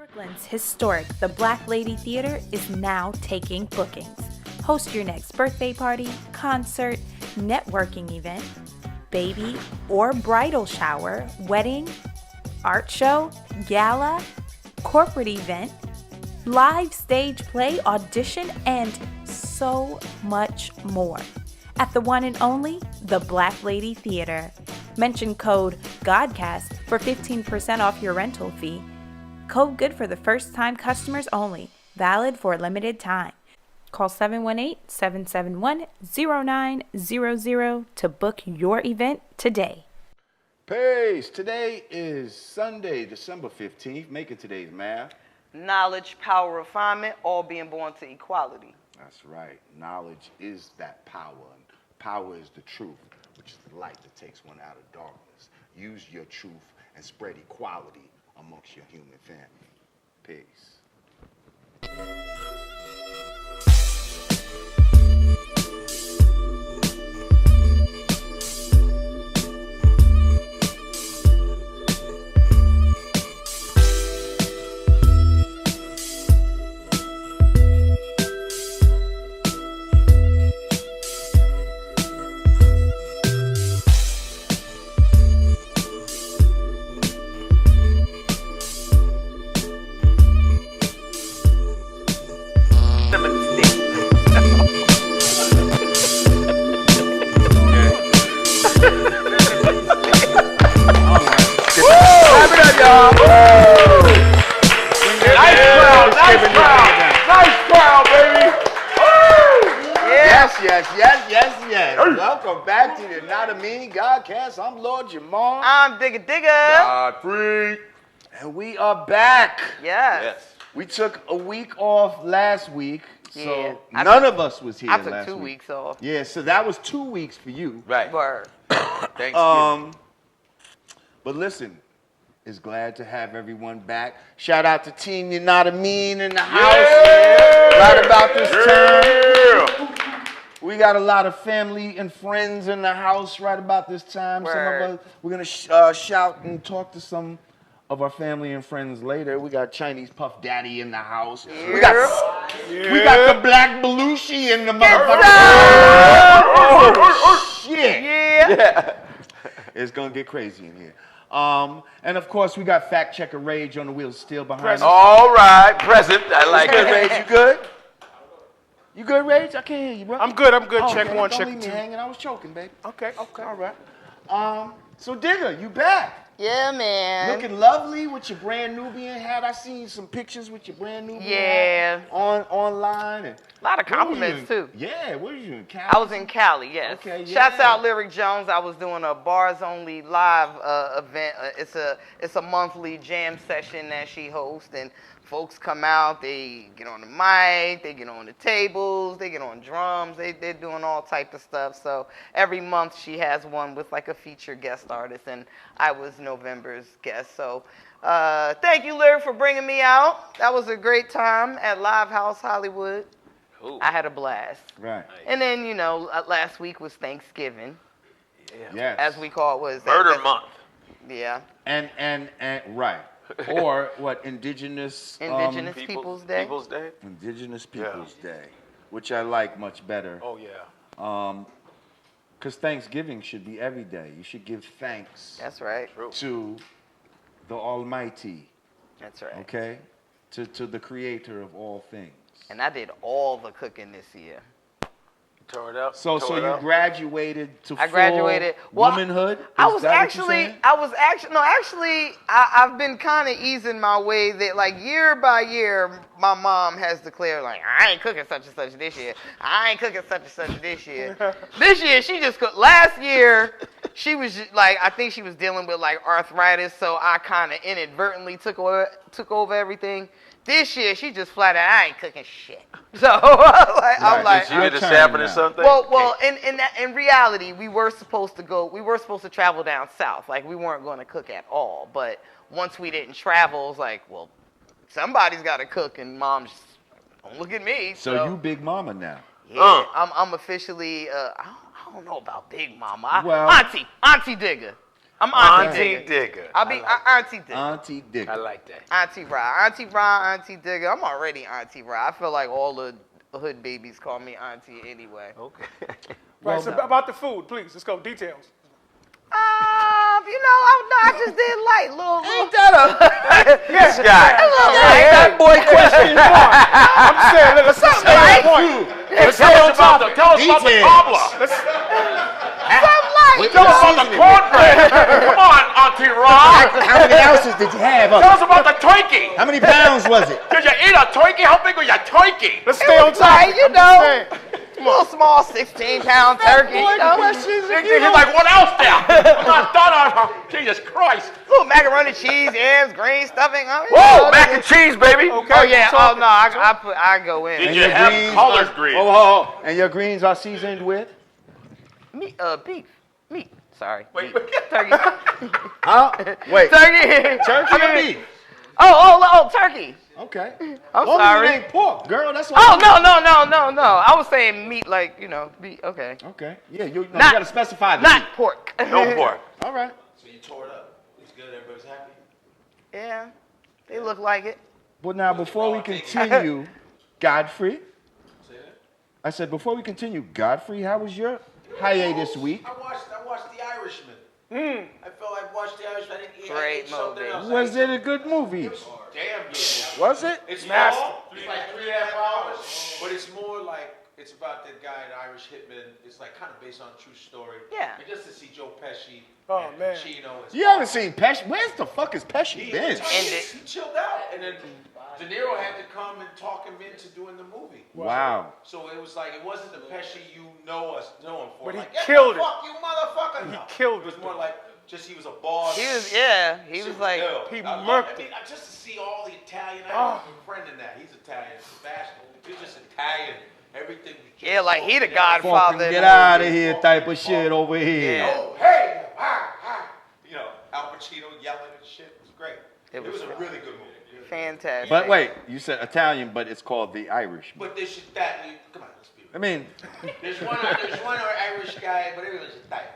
Brooklyn's historic The Black Lady Theater is now taking bookings. Host your next birthday party, concert, networking event, baby or bridal shower, wedding, art show, gala, corporate event, live stage play, audition, and so much more. At the one and only The Black Lady Theater. Mention code GODCAST for 15% off your rental fee. Code good for the first-time customers only. Valid for a limited time. Call 718-771-0900 to book your event today. Peace. Today is Sunday, December 15th. Making today's math. Knowledge, power, refinement, all being born to equality. That's right. Knowledge is that power. And power is the truth, which is the light that takes one out of darkness. Use your truth and spread equality amongst your human family. Peace. Yes. Welcome back to the Yanadameen Godcast. I'm Lord Jamar. I'm Digga. Godfrey. And we are back. Yes. We took a week off last week, Yeah. so none of us was here I last took week. 2 weeks off. Yeah, so that was 2 weeks for you. Right. Word. Thanksgiving. But listen, it's glad to have everyone back. Shout out to Team Yanadameen in the house. Right about this time. We got a lot of family and friends in the house right about this time. Word. Some of us, we're going to shout and talk to some of our family and friends later. We got Chinese Puff Daddy in the house. We got the Black Belushi in the motherfucker. Oh, shit. Yeah. It's going to get crazy in here. And of course, we got Fact Checker Rage on the wheels still behind us. All right, present. I like Good, it. Rage, you good? You good, Rage? I can't hear you, bro. I'm good. Oh, Check okay. one, Don't check leave me two. hanging. I was choking, baby. Okay. All right. So Digga, you back? Yeah, man. Looking lovely with your brand Nubian hat. I seen some pictures with your brand Nubian hat online. And A lot of where were you compliments, in? too. Yeah, where were you in Cali? I was in Cali, yes. Okay, Shouts yeah. out Lyric Jones. I was doing a Bars Only live event. It's a monthly jam session that she hosts, and folks come out. They get on the mic. They get on the tables. They get on drums. They're doing all type of stuff. So every month she has one with like a featured guest artist, and I was November's guest. So thank you, Lyric, for bringing me out. That was a great time at Live House Hollywood. Cool. I had a blast. Right. And then, last week was Thanksgiving, Yes. as we call it. Was Murder month. Yeah. And right. Or what? Indigenous People's Day. People's Day. Indigenous Peoples Day, which I like much better. Oh yeah. Because Thanksgiving should be every day. You should give thanks That's right. to the Almighty. That's right. Okay, to the Creator of all things. And I did all the cooking this year. Tore it up. So you graduated to I graduated. full womanhood? I've been kind of easing my way that like year by year, my mom has declared like, I ain't cooking such and such this year. I ain't cooking such and such this year. This year, she just cooked. Last year, she was just, like, I think she was dealing with like arthritis, so I kind of inadvertently took over everything. This year, she just flat out, I ain't cooking shit. So I'm like, Did you get a salmon or something? well, in reality, we were supposed to travel down south. Like, we weren't going to cook at all. But once we didn't travel, it was like, well, somebody's got to cook, and Mom just, don't look at me. So you big mama now. Yeah, I'm officially, I don't know about Big Mama. Well- Auntie Digga. I'm Auntie Auntie Digga. I'll be Auntie Digga. Auntie Digga. I like that. Auntie Rah. Auntie Rah, Auntie Digga. I'm already Auntie Rah. I feel like all the hood babies call me Auntie anyway. Okay. Right, so about the food, please. Let's go. Details. I just did light, little. Ain't that This guy. that boy question mark? I'm just saying, let's stay on point. Tell us about the cobbler. Tell us about the cornbread. Come on, Auntie Rah. How many ounces did you have? Tell us about the turkey. How many pounds was it? Did you eat a turkey? How big was your turkey? Let's stay on Right, topic. little small 16-pound turkey. He's like, what else there? I'm not done. Jesus Christ. Little macaroni, cheese, yams, green stuffing. Whoa, mac and cheese, baby. Okay. Oh yeah. Oh no, I go in. Did you have collard greens? Oh, and your greens are seasoned with? Meat, meat. Sorry. Wait. Turkey. Huh? Wait. Turkey. Turkey or beef? Oh, turkey. Okay. I'm Well, sorry. it ain't pork, girl. That's Oh what. no. I was saying meat, like beef. Okay. Okay. Yeah, you Not- gotta specify the Not meat. pork. No pork. All right. So you tore it up. It's good. Everybody's happy. Yeah, they look like it. Well, now before we continue, Godfrey. Say that. I said before we continue, Godfrey, how was your hiatus week? I watched The Irishman. I felt like watched The Irishman. I didn't eat. I Great ate something movie. else. Was it a good movie? It was damn good. movie. Was it? It's Nasty. long. It's like 3.5 hours, but it's more like it's about that guy, the Irish hitman. It's like kind of based on a true story. Yeah. And just to see Joe Pesci Oh, and man. Pacino. You haven't seen Pesci? Where's the fuck is Pesci been? He chilled out, and then De Niro had to come and talk him into doing the movie. Wow. So it was like, it wasn't the Pesci you know him for. But he like, "Get killed the it. fuck you motherfucker. No. killed it. was it. more like, just he was a boss. He was Shit like, ill. he I love murked it. I mean, just to see all the Italian, I Oh. have a friend in that. He's Italian, Sebastian. He's just Italian. Everything was just yeah, like he the yeah. Godfather. Fucking get out of here type of shit over here. Yeah. Oh, hey, you know, Al Pacino yelling and shit. It was great. It It was was a really good movie. Fantastic. But wait, you said Italian, but it's called The Irishman. But this shit, that, come on, let's be real. I mean, There's one Irish guy, but everyone's Italian.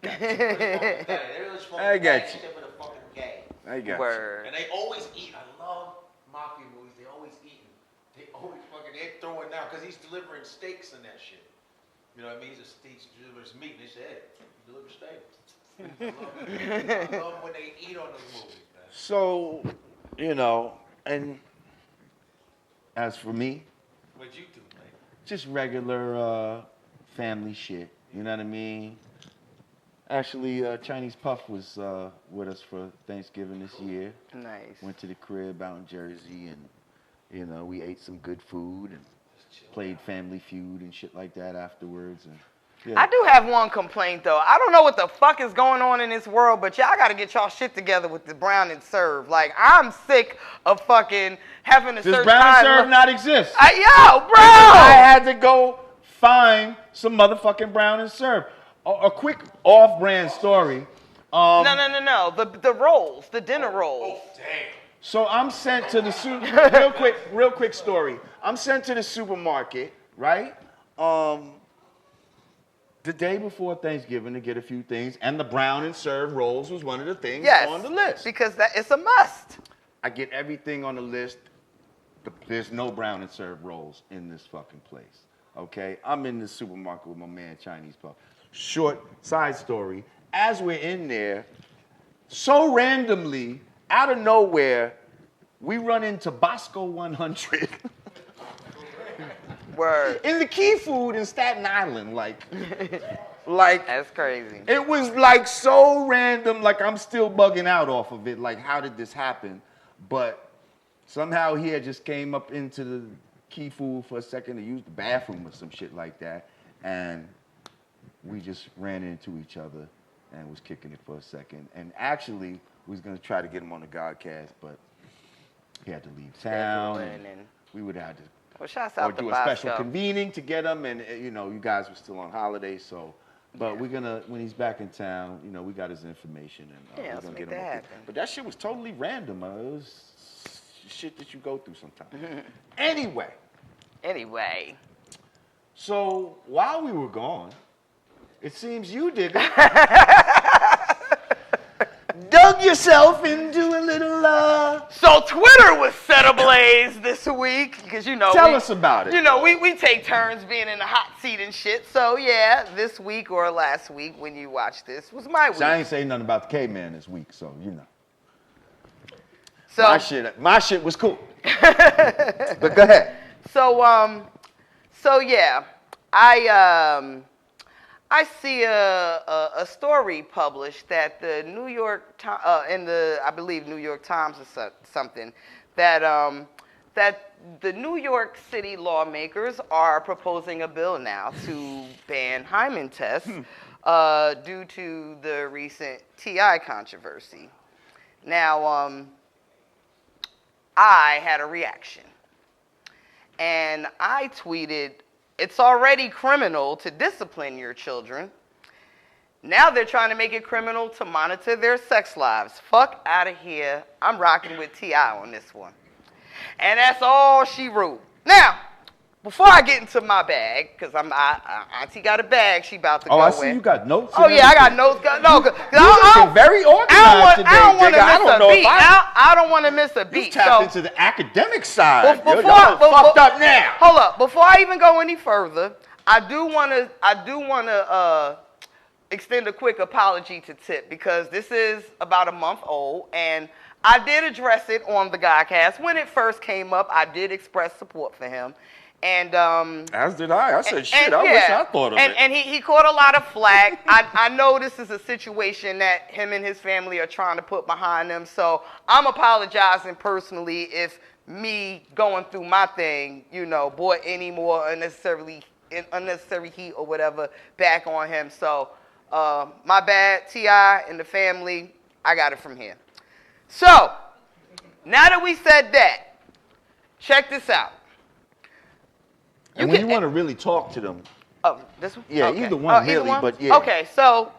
Everyone's from I got Italian you. except for the fucking gay. I got you. Word. And they always eat. I love mafia movies. They always eating. They always fucking, they throwing down because he's delivering steaks and that shit. You know what I mean? He's delivers meat. And they say, hey, you deliver steak. I love when they eat on those movies, man. So, you know, and as for me, What'd you do, man? just regular family shit. You know what I mean? Actually, Chinese Puff was with us for Thanksgiving this year. Nice. Went to the crib out in Jersey, and you know, we ate some good food and played Family Feud and shit like that afterwards. And yeah. I do have one complaint though. I don't know what the fuck is going on in this world, but y'all gotta get y'all shit together with the brown and serve. Like I'm sick of fucking having to Does search. brown and time- serve not exist? Yo, bro. I had to go find some motherfucking brown and serve. A quick off-brand story. No. The rolls, the dinner rolls. Damn. So I'm sent to the real quick story. I'm sent to the supermarket, right? The day before Thanksgiving to get a few things, and the brown and serve rolls was one of the things Yes. on the list. Because it's a must. I get everything on the list. There's no brown and serve rolls in this fucking place. Okay? I'm in the supermarket with my man Chinese Puff. Short side story. As we're in there, so randomly, out of nowhere, we run into Bosco 100 Word. in the Key Food in Staten Island. Like That's crazy. it was like so random. Like I'm still bugging out off of it. Like how did this happen? But somehow he had just came up into the Key Food for a second to use the bathroom or some shit like that, and we just ran into each other and was kicking it for a second. And actually, we was gonna try to get him on the Godcast, but he had to leave town. And and- we would have had to Well, shouts or out to do a special Bosco. convening to get him, and you know, you guys were still on holiday, so. But we're gonna, when he's back in town, you know, we got his information, and Yeah, we're let's gonna make get him. that up there. happen. But that shit was totally random. It was shit that you go through sometimes. Anyway. So while we were gone, it seems you, Digga, dug yourself into a little So Twitter was set ablaze this week because Tell us about it. We take turns being in the hot seat and shit. So yeah, this week or last week when you watch this was my week. So I ain't saying nothing about the caveman this week, so So my shit was cool. But go ahead. So yeah, I see a story published that the New York I believe New York Times or something that the New York City lawmakers are proposing a bill now to ban hymen tests due to the recent TI controversy. Now, I had a reaction, and I tweeted, "It's already criminal to discipline your children. Now they're trying to make it criminal to monitor their sex lives. Fuck out of here. I'm rocking with T.I. on this one." And that's all she wrote. Now, before I get into my bag, because Auntie got a bag she about to go in. Oh, I see you got notes. Oh, yeah, I got notes. No, You're looking very organized today, I don't want to Digga. miss a beat. I don't want to miss a beat. You tapped into the academic side. Before, Y'all fucked up now. Hold up. Before I even go any further, I do want to extend a quick apology to Tip because this is about a month old, and I did address it on the Godcast. When it first came up, I did express support for him. And as did I. I said, shit, I wish I thought of it. And he caught a lot of flack. I know this is a situation that him and his family are trying to put behind them. So I'm apologizing personally if me going through my thing, brought any more unnecessary heat or whatever back on him. So my bad, T.I. and the family. I got it from here. So now that we said that, check this out. And when you want to really talk to them. Oh, this one? Yeah, okay. either one really, but yeah. Okay, so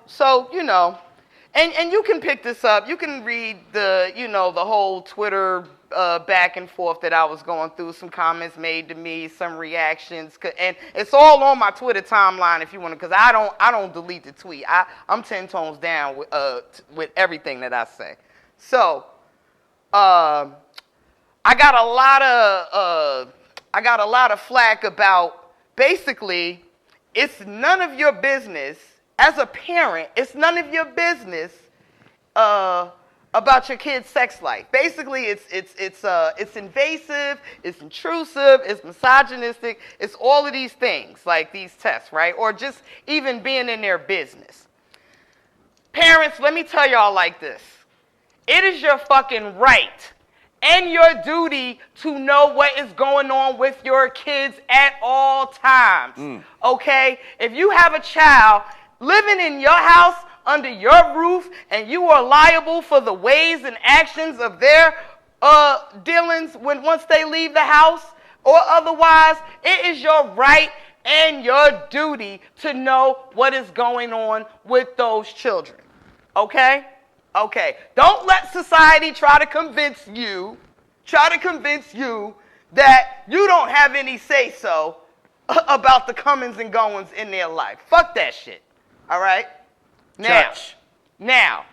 and you can pick this up. You can read the whole Twitter back and forth that I was going through, some comments made to me, some reactions, and it's all on my Twitter timeline if you want to, because I don't delete the tweet. I'm 10 tones down with everything that I say. So, I got a lot of flack about, basically, it's none of your business, as a parent, it's none of your business about your kid's sex life. Basically, it's invasive, it's intrusive, it's misogynistic, it's all of these things, like these tests, right? Or just even being in their business. Parents, let me tell y'all like this. It is your fucking right and your duty to know what is going on with your kids at all times, okay? If you have a child living in your house under your roof and you are liable for the ways and actions of their dealings once they leave the house or otherwise, it is your right and your duty to know what is going on with those children, okay? Okay, don't let society try to convince you that you don't have any say-so about the comings and goings in their life. Fuck that shit, all right? Now,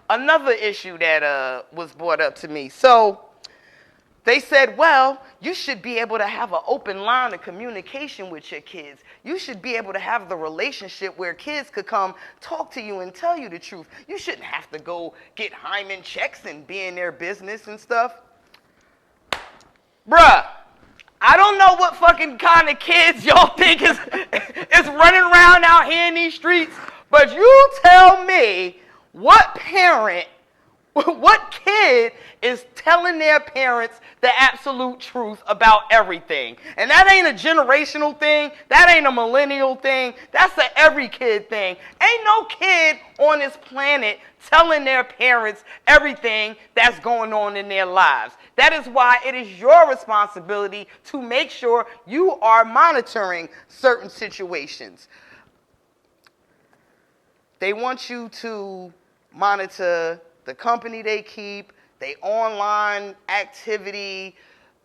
another issue that was brought up to me. So they said, well, you should be able to have an open line of communication with your kids. You should be able to have the relationship where kids could come talk to you and tell you the truth. You shouldn't have to go get hymen checks and be in their business and stuff. Bruh, I don't know what fucking kind of kids y'all think is running around out here in these streets, but you tell me what kid is telling their parents the absolute truth about everything? And that ain't a generational thing. That ain't a millennial thing. That's a every kid thing. Ain't no kid on this planet telling their parents everything that's going on in their lives. That is why it is your responsibility to make sure you are monitoring certain situations. They want you to monitor the company they keep, their online activity,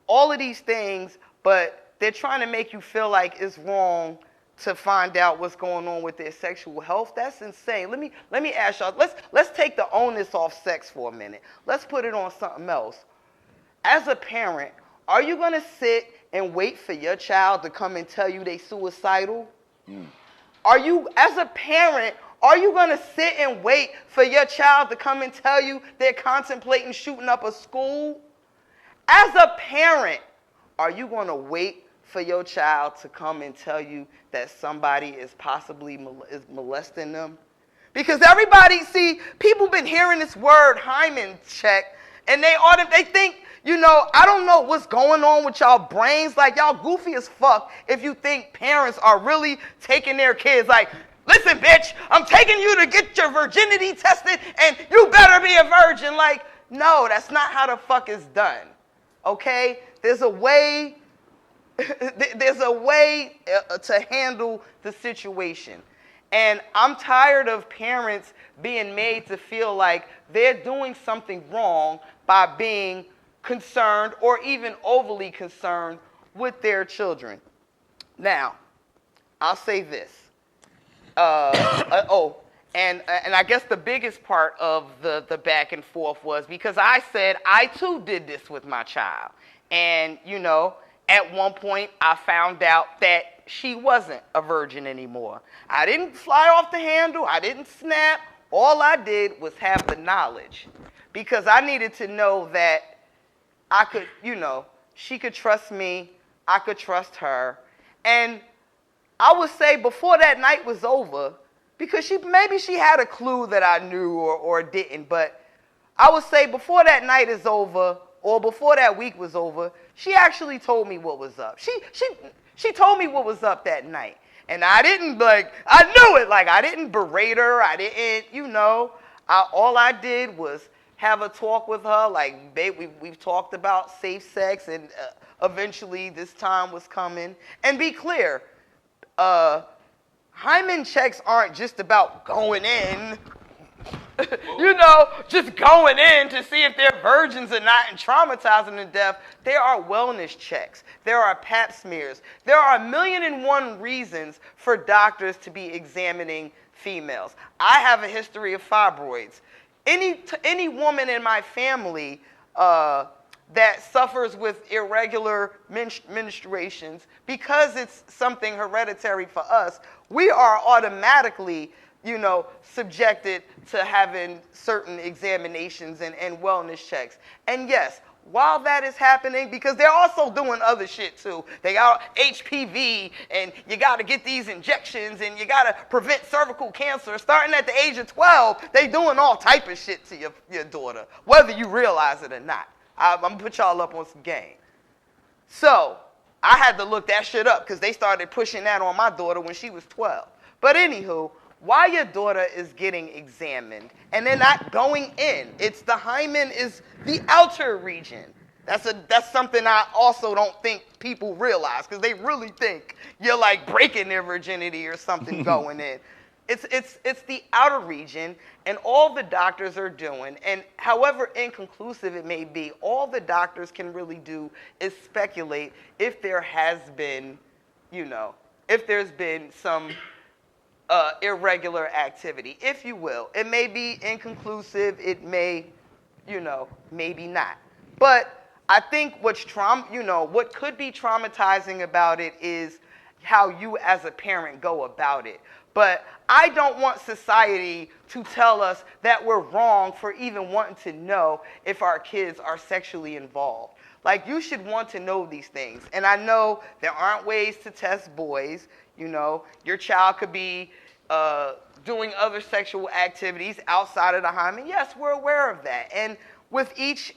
all of these things, but they're trying to make you feel like it's wrong to find out what's going on with their sexual health. That's insane. Let me ask y'all, let's take the onus off sex for a minute. Let's put it on something else. As a parent, are you going to sit and wait for your child to come and tell you they suicidal? Are you, as a parent, are you going to sit and wait for your child to come and tell you they're contemplating shooting up a school? As a parent, are you going to wait for your child to come and tell you that somebody is possibly molesting them? Because everybody, see, people been hearing this word hymen check, and they think, you know, I don't know what's going on with y'all brains. Like, y'all goofy as fuck if you think parents are really taking their kids like, listen, bitch, I'm taking you to get your virginity tested, and you better be a virgin. Like, no, that's not how the fuck it's done, okay? There's a way to handle the situation. And I'm tired of parents being made to feel like they're doing something wrong by being concerned or even overly concerned with their children. Now, I'll say this. And I guess the biggest part of the back and forth was because I said I too did this with my child. And, you know, at one point I found out that she wasn't a virgin anymore. I didn't fly off the handle. I didn't snap. All I did was have the knowledge because I needed to know that I could, you know, she could trust me. I could trust her. And I would say before that night was over, because maybe she had a clue that I knew or didn't, but I would say before that night is over or before that week was over, she actually told me what was up. She told me what was up that night. And I didn't, like, I knew it. Like, I didn't berate her. I didn't, you know. All I did was have a talk with her. Like, babe, we've talked about safe sex, and eventually this time was coming. And be clear, hymen checks aren't just about going in, you know, just going in to see if they're virgins or not and traumatizing them to death. There are wellness checks. There are pap smears. There are 1,000,001 reasons for doctors to be examining females. I have a history of fibroids. Any woman in my family that suffers with irregular menstruations, because it's something hereditary for us, we are automatically, you know, subjected to having certain examinations and wellness checks. And yes, while that is happening, because they're also doing other shit too. They got HPV, and you got to get these injections, and you got to prevent cervical cancer. Starting at the age of 12, they doing all type of shit to your daughter, whether you realize it or not. I'm going to put y'all up on some game. So I had to look that shit up because they started pushing that on my daughter when she was 12. But anywho, while your daughter is getting examined, and they're not going in, it's the hymen is the outer region. That's something I also don't think people realize, because they really think you're like breaking their virginity or something going in. It's the outer region, and all the doctors are doing, and however inconclusive it may be, all the doctors can really do is speculate if there has been, you know, if there's been some irregular activity, if you will. It may be inconclusive. It may, you know, maybe not. But I think what could be traumatizing about it is how you as a parent go about it. But I don't want society to tell us that we're wrong for even wanting to know if our kids are sexually involved. Like, you should want to know these things. And I know there aren't ways to test boys. You know, your child could be doing other sexual activities outside of the hymen. Yes, we're aware of that. And with each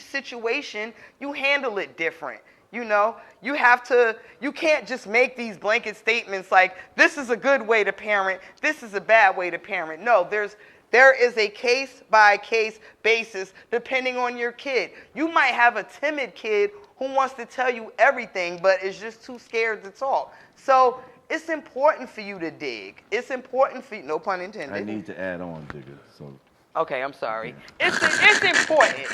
situation, you handle it different. You know, you can't just make these blanket statements like, this is a good way to parent, this is a bad way to parent. No, there is a case-by-case basis depending on your kid. You might have a timid kid who wants to tell you everything but is just too scared to talk. So it's important for you to dig. It's important for you, no pun intended. I need to add on, Digga. So Okay, I'm sorry. It's important.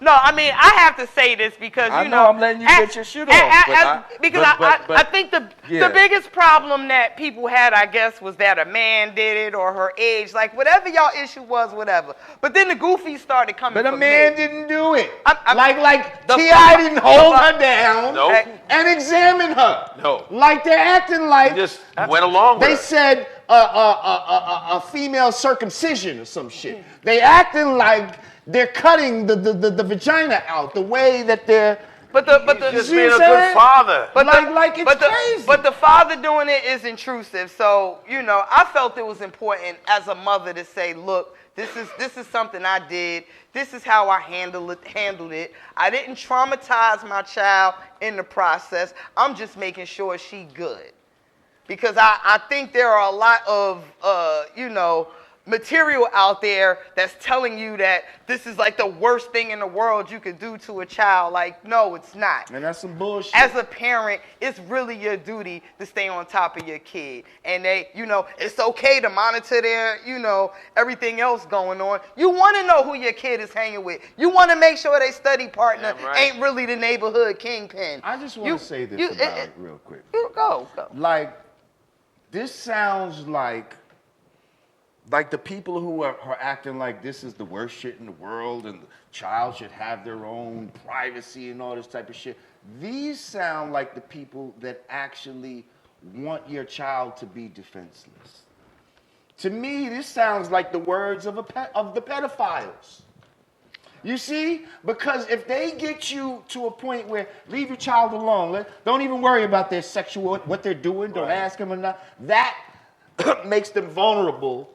I have to say this because I know I'm letting you get your shit off. I think the biggest problem that people had, I guess, was that a man did it or her age, like whatever y'all issue was, whatever. But then the goofies started coming. But a man didn't do it. Like the T.I. didn't hold her down Nope. and examine her. No. Like they're acting like He just went along with they it. said a female circumcision or some shit. They acting like they're cutting the vagina out the way that they're. Just being a good father. It's crazy. But the father doing it is intrusive. So, I felt it was important as a mother to say, look, this is something I did. This is how I handled it. I didn't traumatize my child in the process. I'm just making sure she good. Because I think there are a lot of, material out there that's telling you that this is like the worst thing in the world you could do to a child. Like, no, it's not. And that's some bullshit. As a parent, it's really your duty to stay on top of your kid. And it's okay to monitor their, everything else going on. You want to know who your kid is hanging with. You want to make sure their study partner ain't really the neighborhood kingpin. I just want to say this about it real quick. Go. Like, this sounds like the people who are acting like this is the worst shit in the world and the child should have their own privacy and all this type of shit. These sound like the people that actually want your child to be defenseless. To me, this sounds like the words of the pedophiles. You see? Because if they get you to a point where leave your child alone, don't even worry about their sexual, what they're doing, don't ask them or not, that makes them vulnerable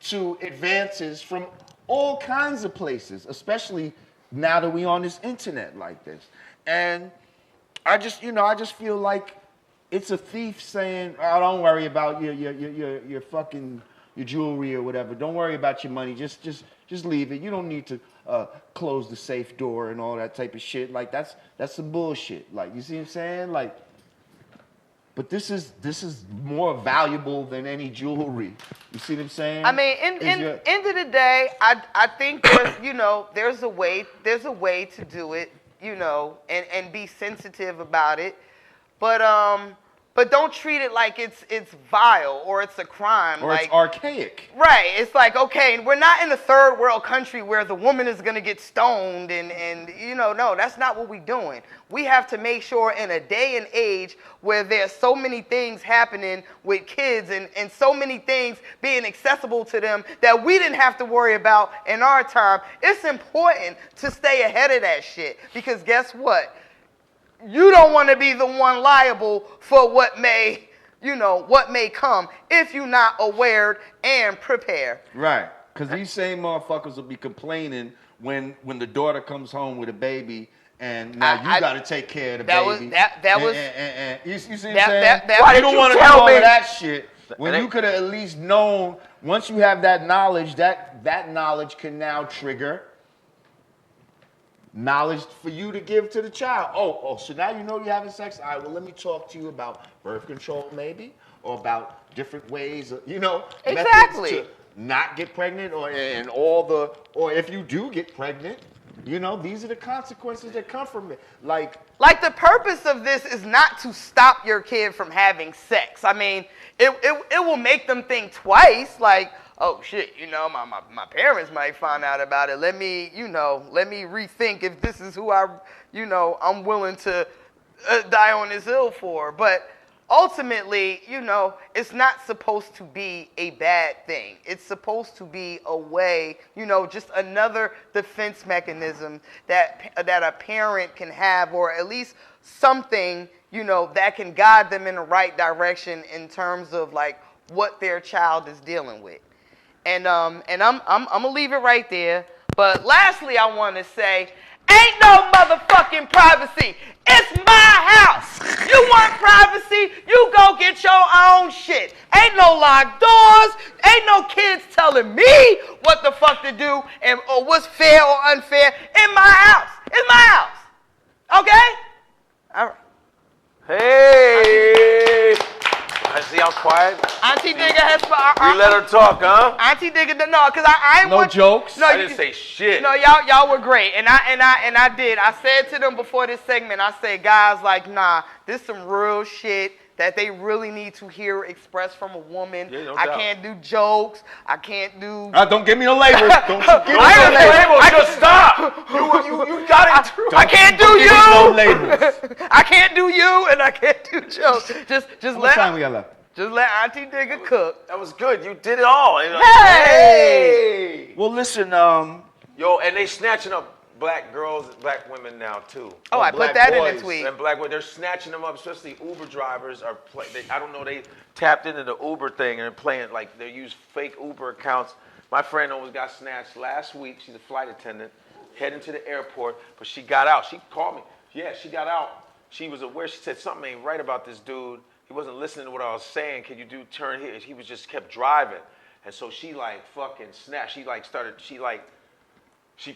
to advances from all kinds of places, especially now that we on this internet like this. And I just feel like it's a thief saying, "Oh, don't worry about your fucking your jewelry or whatever. Don't worry about your money. Just leave it. You don't need to close the safe door and all that type of shit. Like that's some bullshit. Like, you see what I'm saying? Like, but this is more valuable than any jewelry. You see what I'm saying? I mean, end of the day, I think there's a way to do it, and be sensitive about it, but don't treat it like it's vile or it's a crime. Or it's archaic. Right. It's like, okay, we're not in a third world country where the woman is going to get stoned and no, that's not what we're doing. We have to make sure in a day and age where there's so many things happening with kids and so many things being accessible to them that we didn't have to worry about in our time, it's important to stay ahead of that shit. Because guess what? You don't want to be the one liable for what may come if you're not aware and prepared. Right. Because these same motherfuckers will be complaining when the daughter comes home with a baby and now you got to take care of the baby. You see what I'm saying? Why you don't want to do tell all me of that shit when you could have at least known, once you have that knowledge, that knowledge can now trigger knowledge for you to give to the child. Oh, so now you know you're having sex? All right, well, let me talk to you about birth control maybe, or about different ways, exactly. methods to not get pregnant, or if you do get pregnant, these are the consequences that come from it. Like the purpose of this is not to stop your kid from having sex. I mean, it will make them think twice, like, oh shit, my parents might find out about it. Let me rethink if this is who I'm willing to die on this hill for. But ultimately, it's not supposed to be a bad thing. It's supposed to be a way, just another defense mechanism that a parent can have, or at least something, that can guide them in the right direction in terms of like what their child is dealing with. And I'm gonna leave it right there. But lastly, I want to say, ain't no motherfucking privacy. It's my house. You want privacy? You go get your own shit. Ain't no locked doors. Ain't no kids telling me what the fuck to do or what's fair or unfair. In my house. It's my house. Okay? All right. Hey! I see how quiet. Auntie Digga has. We let her talk, huh? Auntie Digga, no, because I ain't No want jokes? No, I didn't say shit. No, y'all were great, and I did. I said to them before this segment, I said, guys, like, nah, this some real shit that they really need to hear expressed from a woman. Yeah, no I doubt. can't do jokes. I can't do. Don't give me no labels. Don't you give me I no ain't labels. label. Just stop. You got it. I can't do Don't give me no you. labels. I can't do you, and I can't do jokes. Just How much time we got left? Just let Auntie Digga cook. That was good. You did it all. Hey! Well, listen, Yo, and they snatching up black girls, black women now too. Oh, I put black that in boys the tweet. And black women, they're snatching them up. Especially Uber drivers are. I don't know. They tapped into the Uber thing and they're playing like they use fake Uber accounts. My friend almost got snatched last week. She's a flight attendant, heading to the airport, but she got out. She called me. Yeah, she got out. She was aware. She said something ain't right about this dude. He wasn't listening to what I was saying. Can you turn here? He was just kept driving, and so she like fucking snapped. She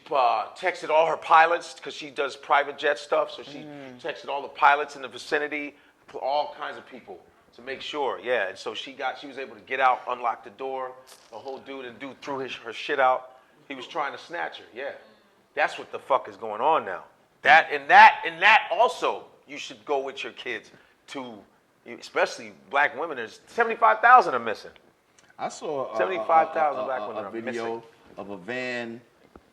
texted all her pilots because she does private jet stuff. So she texted all the pilots in the vicinity, all kinds of people to make sure. Yeah, and so she was able to get out, unlock the door, the whole dude, and dude threw her shit out. He was trying to snatch her. Yeah, that's what the fuck is going on now. That also, you should go with your kids to, especially black women. There's 75,000 are missing. I saw 75,000 black women a are video missing. of a van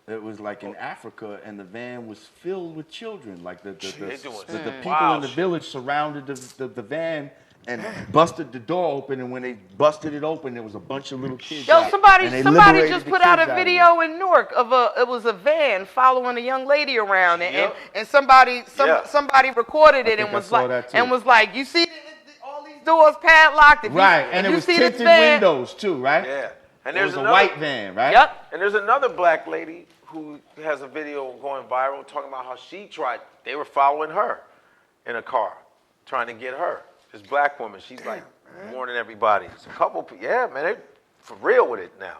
that was like in Africa, and the van was filled with children. Like the people in the village surrounded the van and busted the door open, and when they busted it open, there was a bunch of little kids. Yo, out, somebody and they just liberated put the out a kids of video in Newark of it was a van following a young lady around, and somebody recorded it I and think I was saw like, that too. and was like, you see all these doors padlocked. Right, and it was tinted windows too, right? Yeah. And It there's was a white van, right? Yep. And there's another black lady who has a video going viral talking about how they were following her in a car, trying to get her. This black woman, she's like warning everybody. It's a couple, yeah, man, they for real with it now.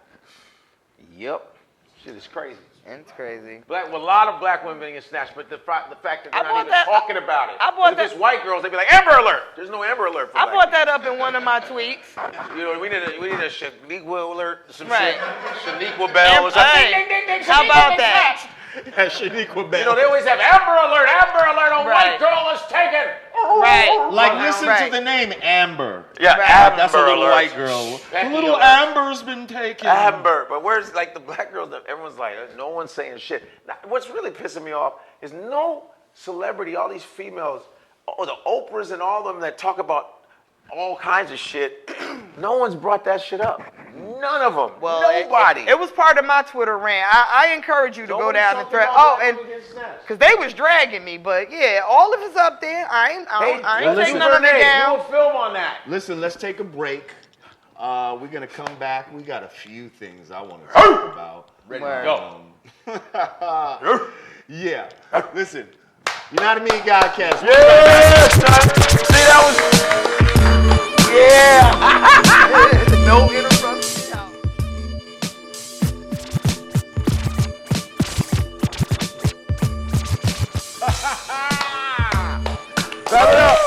Yep, shit is crazy. It's crazy. A lot of black women getting snatched, but the fact that they're not even talking about it. If it's white girls, they'd be like, Amber Alert. There's no Amber Alert for I black brought that up in one of my tweets. You know, we need a Shaniqua alert, some Right. shit. Shaniqua bell or something. Hey, Ding, ding, ding, ding, how about Shaniqua that? Shaniqua Bell. You know, they always have Amber Alert on Right. white girl is taken. Right. Like, listen Right. to the name Amber. Yeah, Right. Amber That's a little Alert. white girl. Becky The little Alert. Amber's been taken. Amber, but where's like the black girls that everyone's like, no one's saying shit. Now, what's really pissing me off is no celebrity, all these females, the Oprahs and all of them that talk about all kinds of shit, no one's brought that shit up. None of them. Well, nobody. It was part of my Twitter rant. I encourage you to go Nobody down the talked thread. about Oh, black and people getting snatched. because they was dragging me, but yeah, all of it's up there. I ain't listen, taking none of it Do down. a film on that. Listen, let's take a break. We're gonna come back. We got a few things I want to talk about. Ready Word. to go. Yeah. Listen, Yanadameen Godcast. Yeah, son. See, that was. Yeah. No interruption. Clap it up.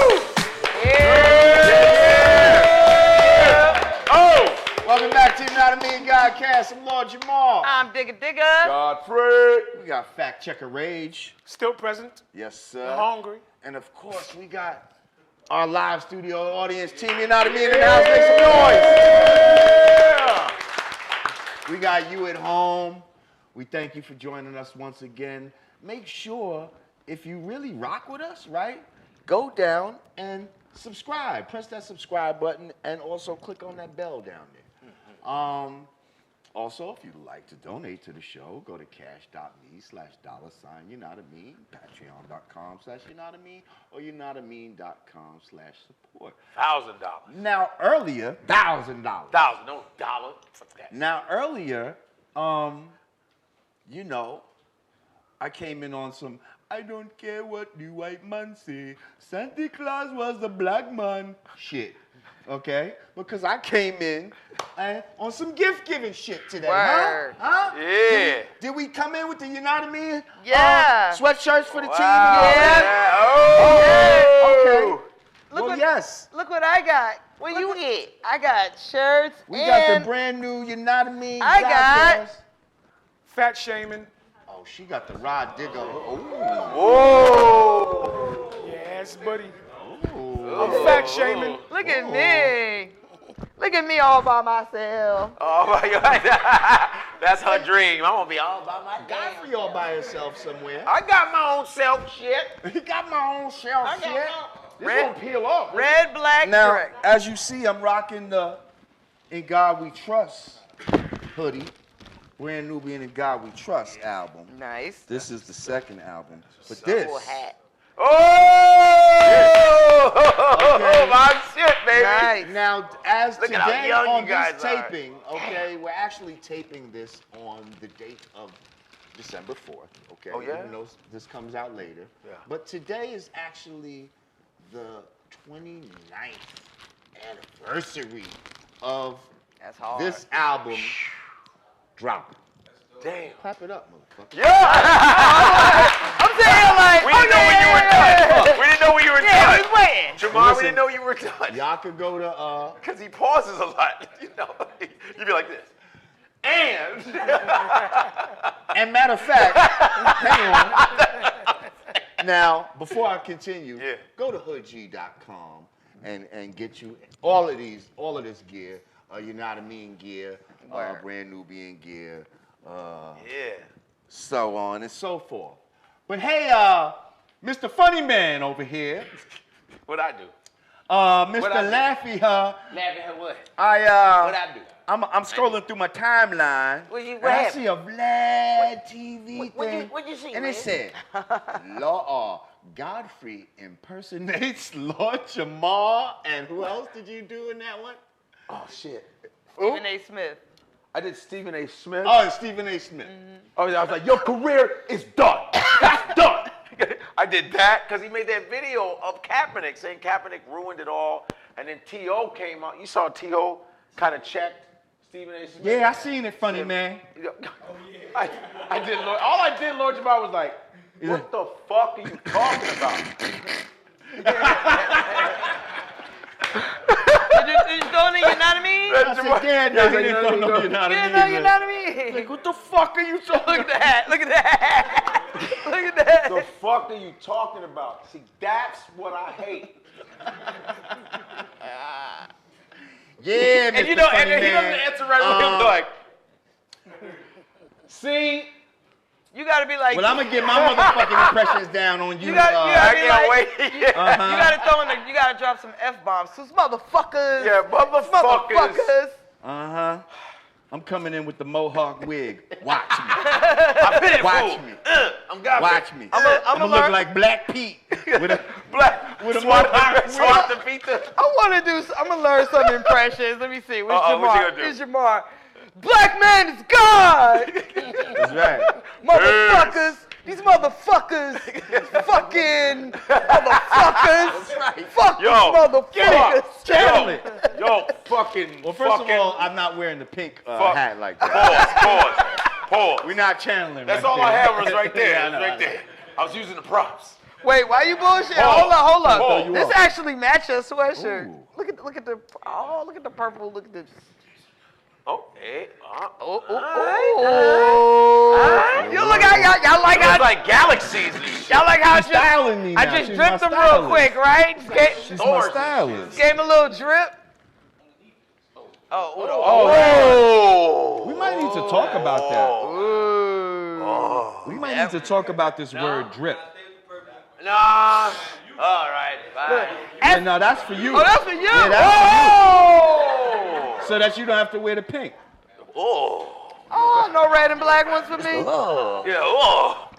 Welcome back to Yanadameen Godcast. I'm Lord Jamar. I'm Digga. Godfrey. We got Fact Checker Rage. Still present. Yes, sir. Hungry. And of course, we got our live studio audience, Team Yanadameen in the house. Make some noise. We got you at home. We thank you for joining us once again. Make sure, if you really rock with us, right, go down and subscribe. Press that subscribe button and also click on that bell down there. Also, if you'd like to donate to the show, go to cash.me/$Yanadameen, patreon.com/Yanadameen, or Yanadameen.com/support. $1,000. Now, earlier, $1,000. No dollar. Fuck that. Now, earlier, you know, I came in on some, I don't care what the white man say, Santa Claus was the black man shit, okay? Because I came in on some gift-giving shit today, Word. huh? Yeah. Did we come in with the Yanadameen Yeah. sweatshirts for the team? Yeah. Oh. Okay. Look Well, yes. Look what I got. What you get? I got shirts. We got and the brand new Yanadameen I got- Godcast. Fat shaming. Oh, she got the Rah Digga. Ooh. Whoa. Yes, buddy. Ooh. I'm fat shaming. Look at me. Look at me all by myself. Oh my God. That's her dream. I want to be all by my Godfrey all by herself somewhere. I got my own self shit. He got my own shelf I got shit. This won't peel off. Red, black, Now, direct. as you see, I'm rocking the In God We Trust hoodie. Brand new being In God We Trust album. Nice. This is the second album. But Cool this, hat. Oh, my shit, baby. Nice. now as Look at how today young on you guys this are. taping, okay, we're actually taping this on the date of December 4th, okay? Oh, yeah? Even though this comes out later. Yeah. But today is actually the 29th anniversary of That's hard. this album dropping. Damn. Clap it up, motherfucker. Yeah. I'm saying like, We didn't know when you were done. We didn't know when you were Yeah, done. we was waiting. Jamar, we Listen. didn't know you were done. Y'all could go to Because he pauses a lot. You know, you'd be like this. And. matter of fact, hang on. Now, before I continue, Yeah. go to hoodg.com and get you all of this gear. Yanadameen gear, Word. brand new being gear, Yeah. so on and so forth. But hey, Mr. Funny Man over here, What'd I do? Mr. What I do? Laffy, Laughing at what? I What'd I do? I'm scrolling through my timeline, What and what I happened? see a Vlad TV What'd thing, you see, and man? it said, Godfrey impersonates Lord Jamar, and who else did you do in that one? Oh, shit. Stephen A. Smith. I did Stephen A. Smith. Oh, and Stephen A. Smith. I was like, your career is done. That's done. I did that because he made that video of Kaepernick saying Kaepernick ruined it all. And then T.O. came out. You saw T.O. kind of checked Stephen A. Smith. Yeah, I seen it, Funny Man. I did. All I did, Lord Jamar, was like, what the fuck are you talking about? Did you throw in Yanadameen? I said, Dad, no, he didn't know You didn't know Yanadameen? Like, what the fuck are you talking Look at that. Look at that. Look at that. The fuck are you talking about? See, that's what I hate. Yeah, Mr. And you know, Funny and he Man. doesn't answer right away. He'll be like, see, You gotta be like. Well, I'm gonna get my motherfucking impressions down on you. You gotta I be can't like- wait. You gotta throw in the. You gotta drop some f-bombs. Those motherfuckers. Yeah, motherfuckers. Uh-huh. I'm coming in with the mohawk wig. Watch me. I've been Watch fool. me. I'm got Watch me. I'm I'm gonna look like Black Pete with a black with a swat mohawk swat wig. the beat the. I wanna do. I'm gonna learn some impressions. Let me see. Where's Uh-oh, what you Jamar? gonna do? Here's Jamar. Black man is God. That's right. Motherfuckers. These motherfuckers. Fucking motherfuckers. Fuck Yo, these motherfuckers. Channel it. Yo, fucking. Well, first fucking, of all, I'm not wearing the pink Fuck. hat like that. Pause. We're not channeling. That's right all there. I had was right there. Yeah, I It was know, right I know. there. I was using the props. Wait, why you bullshit? Pause. Hold up. Pause. You This off. actually matches your sweatshirt. Ooh. Look at the look at the purple. Look at this. Oh, hey. Oh. You look how y'all like It's how like galaxies and shit. y'all like how I She's styling me I now. just She's dripped my them real stylist. quick, right? She's Doors. my stylist. Gave him a little drip. We might need to talk about that. Ooh. We might need to talk about this word drip. Nah. All right. Bye. Yeah, no, that's for you. Oh, that's for you. Yeah, that's Oh. so that you don't have to wear the pink. Oh. Oh, no red and black ones for me. Yeah. Oh.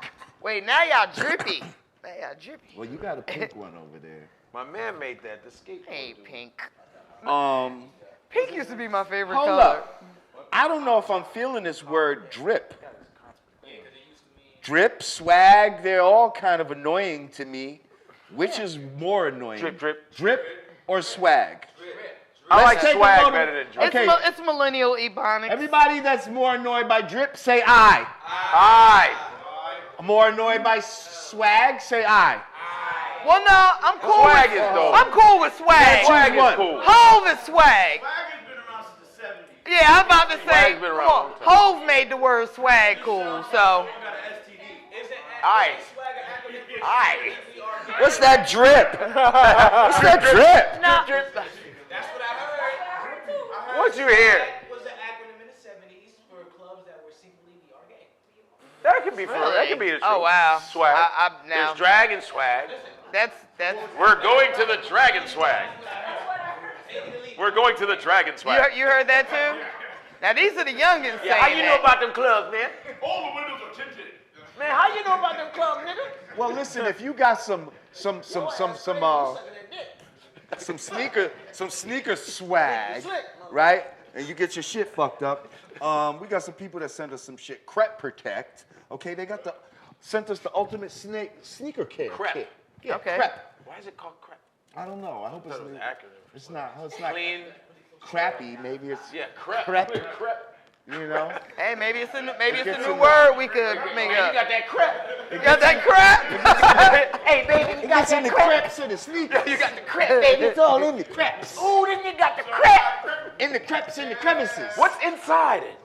Wait, now y'all drippy. Now y'all drippy. Well, you got a pink one over there. My man made that. The skate. Hey, pink. Pink used to be my favorite Hold color. up. I don't know if I'm feeling this word drip. Drip, swag, they're all kind of annoying to me. Which is more annoying? Drip, drip. Drip or swag? I Let's like take a swag vote. better than drip. Okay, It's millennial ebonics. everybody that's more annoyed by drip, say aye. Aye. More annoyed by swag, say aye. Well, no, I'm cool Swag with is dope. I'm cool with swag. Swag is cool. Hove is swag. Swag has been around since the 70s. Yeah, I'm about to say, Swag's been around come a on, long time. Hove made the word swag cool, so. Got an STD. Isn't Aight. swag an acronym for Aight. What's that drip? What's that drip? No. That's what I heard. What you hear? Swag was an acronym in the 70s for clubs that were secretly VR gay. That could be for real. That could be the truth. Oh, wow. Swag. Now, There's dragon swag. that's, We're going to the dragon swag. We're going to the dragon swag. you heard that too? Now, these are the youngins saying How you know that. about them clubs, man? All the windows are tinted. Man, how you know about them clubs, nigga? Well, listen, if you got some sneaker swag, right? And you get your shit fucked up. We got some people that send us some shit. Crep Protect. Okay, they sent us the ultimate sneaker care Crep. kit. Yeah, Okay. Crep. Why is it called crap? I don't know. I hope it's That was accurate. It's not Clean. crappy. Maybe it's Yeah, crap. crep. Crap. You know. Hey, maybe it's a new gets new in word we could make Man, up. you got that crap. You got that crap? Hey, baby, It gets in the creps and the sneakers. you got the crap, baby. It's all in the creps. Ooh, then you got the crap. In the creps and the crevices. What's inside it?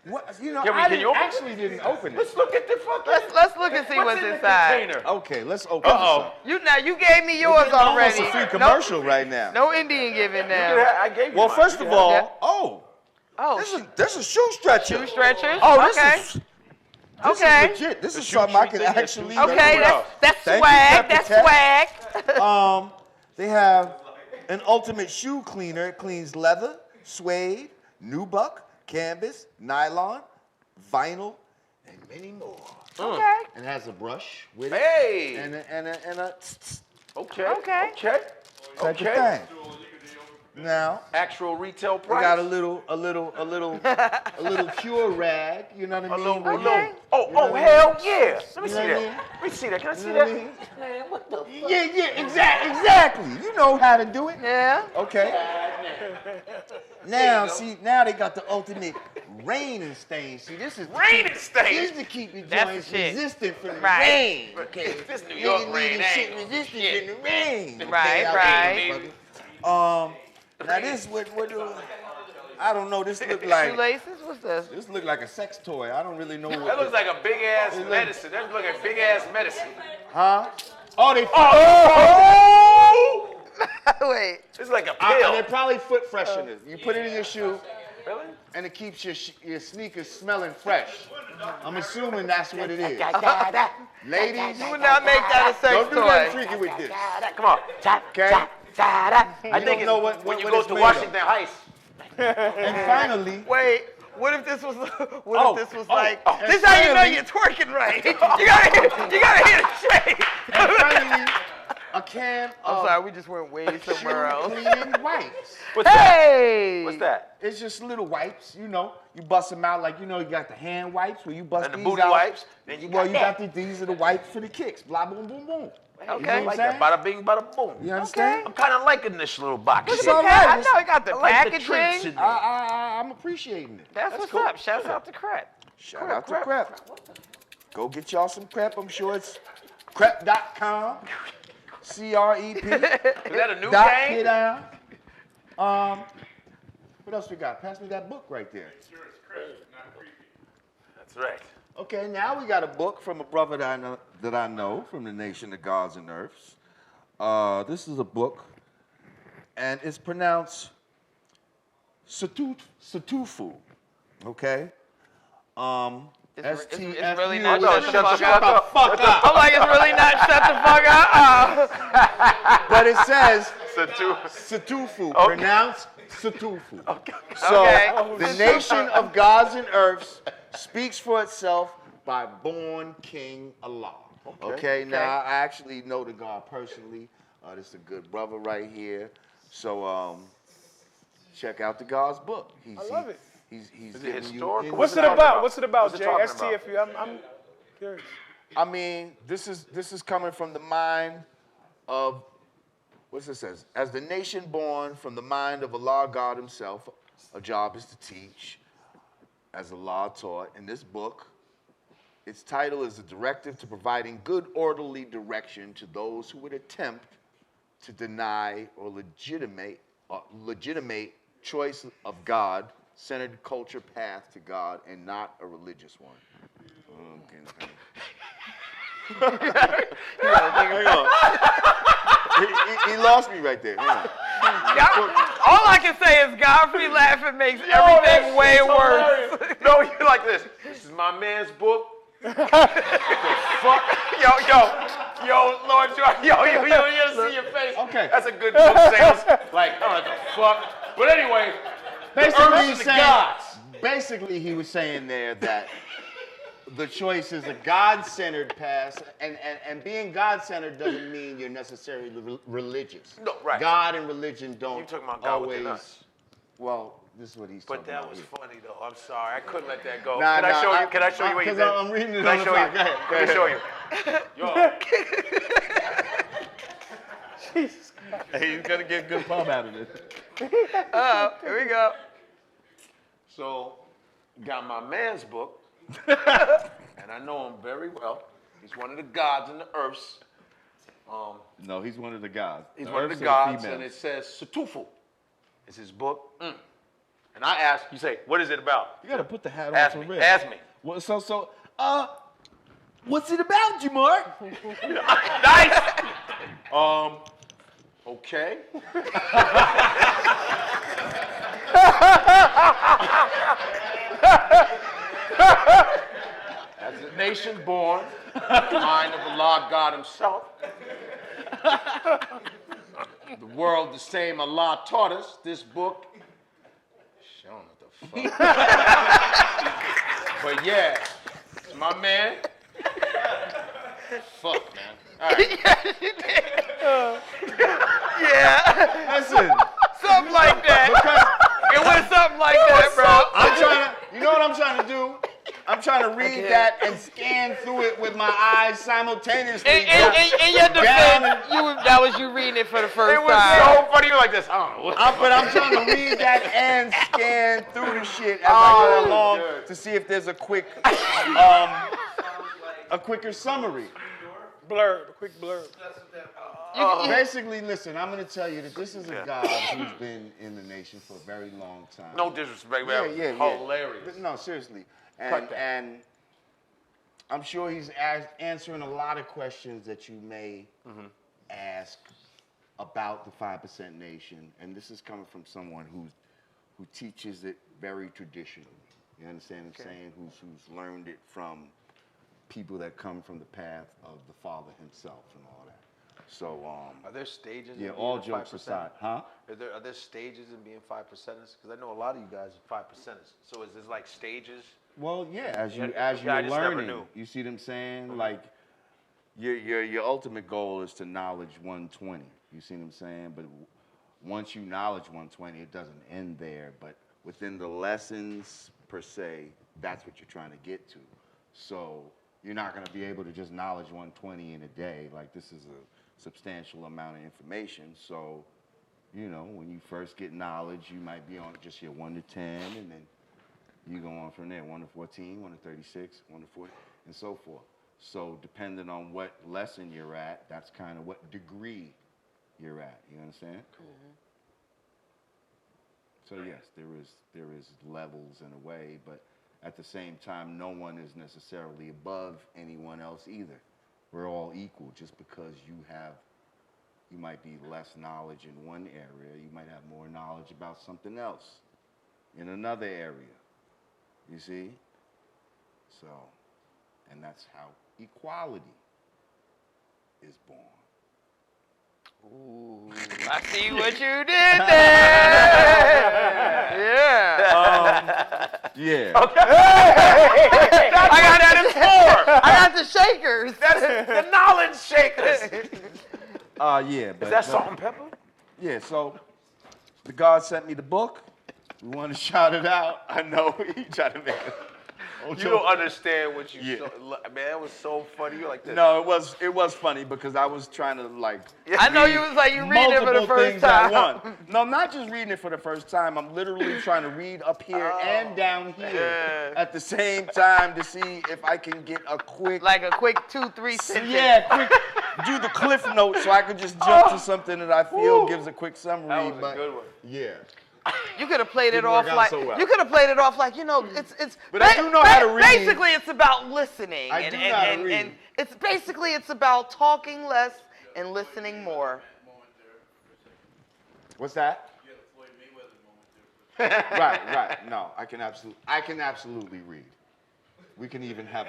What? You know, Can we- I can you didn't, open it? actually didn't open it. Let's look at the fucking. Let's look and see what's in the inside. container? Okay, let's open this up. You gave me yours It's almost already. a free commercial right now. No Indian giving now. I gave you Well, mine. first of all, Oh, this is shoe stretcher. shoe stretchers. Oh, okay. this Okay. is legit. This is shoe something I treat can thing, actually. Okay, What that's Thank you, swag. Crep That's Protect. swag. They have an ultimate shoe cleaner. It cleans leather, suede, nubuck, canvas, nylon, vinyl, and many more. Okay. It has a brush with it. Hey. And a Okay. Okay. Okay. type Okay. of thing. Now, Actual retail we price. got a little cure rag. You know what I mean? Where you- Oh, hell yeah. Let me see You know what I that. mean? Let me see that. Can I see You know what I that? mean? Man, what the fuck? Yeah, exactly. You know how to do it. Yeah. Okay. Now, see, now they got the ultimate rain and stain. See, this is Rain and stain? This is to keep your That's the joints shit. resistant for the Right. rain. Okay. This New York Niggas rain need shit ain't resistant shit. in the rain. Right, out right. there, motherfucker. Now this what I don't know. This look like Shoelaces? What's this? this look like a sex toy. I don't really know what. That looks like a big ass medicine. That looks like a big ass medicine. Huh? Oh, they. Wait. It's like a And pill. they're probably foot fresheners. You put it in your shoe, Really? and it keeps your sneakers smelling fresh. I'm assuming that's what it is. Ladies, You would not make that a sex don't do nothing toy. freaky with this. Come on. Okay? I think don't know what when you what go it's to made Washington Heights. And finally, Wait. What if this was? Oh, If this was oh, like? oh. This is how you know Finally- you're twerking right. You gotta hear the shake. a can I'm of sorry, we just went way somewhere else. cleaning wipes. What's that? Hey. What's that? It's just little wipes, you know. You bust them out like, you know, you got the hand wipes where you bust And the these booty out. wipes. Then you Well, got you that. got these are the wipes for the kicks. Blah, boom, boom, boom. Okay. You know Like what that. I'm saying? Bada bing, bada boom. You understand? I'm kind of liking this little box. It's shit. all I right. know I got the I like the treats packaging. in there. I'm appreciating it. That's what's cool. up. Shouts out to Crep. Shout out to Crep. Go get y'all some Crep. I'm sure it's crep.com. CREP. Is that a new Dot game? it out. What else we got? Pass me that book right there. That's right. Okay, now we got a book from a brother that I know from the nation of gods and earths. This is a book, and it's pronounced Satufu. Okay. It's STFU. really not No, shut the shut the fuck up. Fuck up. I'm like, it's really not shut the fuck up. But it says Satu. Satufu, Okay. pronounced Satufu. So Okay. the nation of gods and earths speaks for itself by born King Allah. Okay. Now I actually know the God personally. This is a good brother right here. So check out the God's book. I love it. He's Is it giving you historical? What's it talking about? about? What's it about, What's it Jay? talking about? STFU. I'm curious. I mean, this is coming from the mind of, what's it says? As the nation born from the mind of Allah God himself, a job is to teach, as Allah taught in this book, Its title is a directive to providing good orderly direction to those who would attempt to deny or legitimate choice of God-centered culture path to God and not a religious one. Hang on. He lost me right there. Hang on. All I can say is Godfrey laughing makes everything way worse. No, you're like this. This is my man's book. Fuck. Yo, Lord Jamar, you see your face. Okay. That's a good book sales. Like, oh, what the fuck? But anyway, basically he was saying there that the choice is a God-centered path, and being God-centered doesn't mean you're necessarily religious. No, right. God and religion don't You talking about God with the always. nuts. Well, this is what he's talking But that about. was here. funny though. I'm sorry, I couldn't let that go. Nah, Can I show you? Can I show you what you did? I'm reading it Can on I the show fly. you? Go ahead. Can I show you? Yo. Jesus Christ. Hey, he's gonna get a good pump out of this. Here we go. So, got my man's book, and I know him very well. He's one of the gods in the earths. No, he's one of the gods. He's one of the gods, and it says Satufu. It's his book. And I ask, you say, what is it about? You gotta put the hat on Ask for me. real. Ask me. Well, what's it about, Jamar? Nice. Okay. As a nation born, the mind of the Lord God himself, the world the same Allah taught us, this book, I don't know what the fuck. But yeah, it's my man. Fuck, man. All right. Yeah. Listen, Something like that. It was something like that, bro. I'm trying to, you know what I'm trying to do? I'm trying to read that and scan through it with my eyes simultaneously. In your defense, that was you reading it for the first time. It was so funny. You were like this. I don't know. But I'm trying to read that and scan through the shit as I go along to see if there's a quick, a quicker summary. Blurb, a quick blurb. Basically, listen, I'm going to tell you that this is a God who's been in the nation for a very long time. No disrespect, man. Yeah. Hilarious. No, seriously. Cut that. And I'm sure he's answering a lot of questions that you may ask about the 5% nation. And this is coming from someone who teaches it very traditionally. You understand what I'm saying? Who's learned it from people that come from the path of the Father himself and all that. So, Are there stages? yeah, in all being a jokes 5%? aside, huh? Are there stages in being 5%ers? Because I know a lot of you guys are 5%ers. So is this like stages? Well, yeah, as Yeah, you're I just never learning, knew. you see what I'm saying? Like, your ultimate goal is to knowledge 120. You see what I'm saying? But once you knowledge 120, it doesn't end there. But within the lessons per se, that's what you're trying to get to. So you're not going to be able to just knowledge 120 in a day. Like, this is a substantial amount of information. So, you know, when you first get knowledge, you might be on just your 1 to 10, and then you go on from there, 1 to 14, 1 to 36, 1 to 40, and so forth. So depending on what lesson you're at, that's kind of what degree you're at. You understand? So yes, there is levels in a way, but at the same time, no one is necessarily above anyone else either. We're all equal. Just because you might be less knowledge in one area, you might have more knowledge about something else in another area. You see? So, and that's how equality is born. Ooh, I see what you did there. Yeah. Yeah. Okay. I got that in 4. I got the shakers. That's the knowledge shakers. Yeah. But, Is that salt and pepper? Yeah, so the God sent me the book. We want to shout it out. I know he tried to make it. You don't understand what you Yeah. saw. Man, that was so funny. You're like this. No, it was funny because I was trying to like. I know you was like, you reading it for the multiple first things at time. once. No, not just reading it for the first time. I'm literally trying to read up here and down here at the same time to see if I can get a quick. Like a quick 2-3 sentence. Yeah, quick. Do the cliff notes so I could just jump to something that I feel gives a quick summary. That was a but good one. yeah. You could have played it Didn't off work out like so well. you could have played it off like it's. But I do know how to read. Basically, it's about listening. I do know how to read. And it's about talking less and listening more. What's that? Right. No, I can absolutely read. We can even have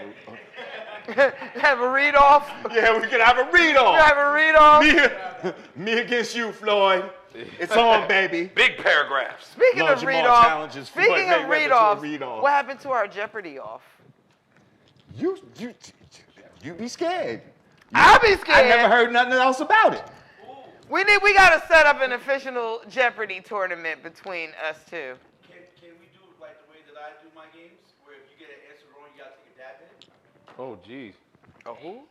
Have a read off. Yeah, we can have a read off. Have a read off. Me against you, Floyd. It's on, baby. Big paragraphs. Speaking Lord of Jamar read off. challenges Floyd Speaking of Mayweather read to a off. read-off. What happened to our Jeopardy off? You be scared. I'll be scared. I never heard nothing else about it. We gotta set up an official Jeopardy tournament between us two. Can we do it like the way that I do my games, where if you get an answer wrong, you gotta take a dab in it? Oh, jeez. A who?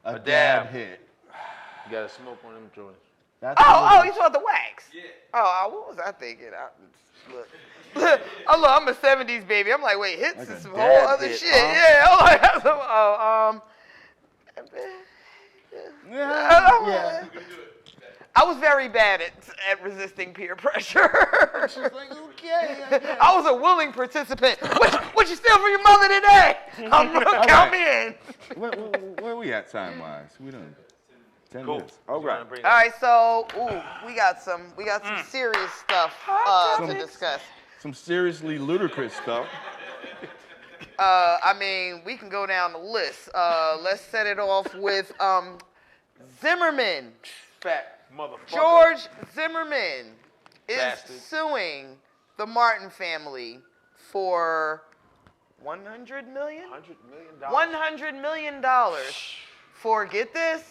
A dab. hit. You gotta smoke one of them joints. That's Oh, you saw the wax? Yeah. Oh, what was I thinking? Look, I'm a 70s baby. I'm like, wait, hits Like is a some whole dab other hit, shit. huh? Yeah, I'm like, that's some, yeah. I was very bad at resisting peer pressure. She's like, okay. I was a willing participant. What you steal from your mother today? Count me in. Where we at time-wise? We done 10 Cool. minutes. All right. All right, so we got some serious stuff to discuss. Some seriously ludicrous stuff. I mean, we can go down the list. Let's set it off with Zimmerman. Fat motherfucker. George Zimmerman is Bastard. suing the Martin family for $100 million? $100 million for, get this,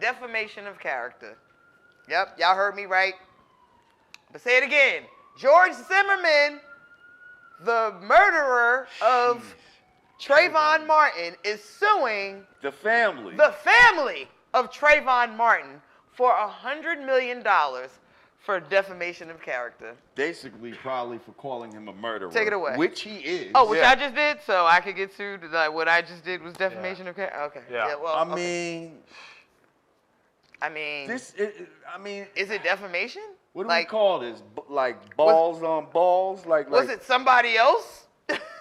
defamation of character. Yep, y'all heard me right. But say it again. George Zimmerman, the murderer of Trayvon Martin, is suing The family. the family of Trayvon Martin for $100 million for defamation of character. Basically, probably for calling him a murderer. Take it away. Which he is. Oh, which I just did, so I could get sued. Like what I just did was defamation of character. Okay. Yeah. Well, I okay. mean, I mean, is it defamation? what do like, we call this? Like balls on balls? Like was it somebody else?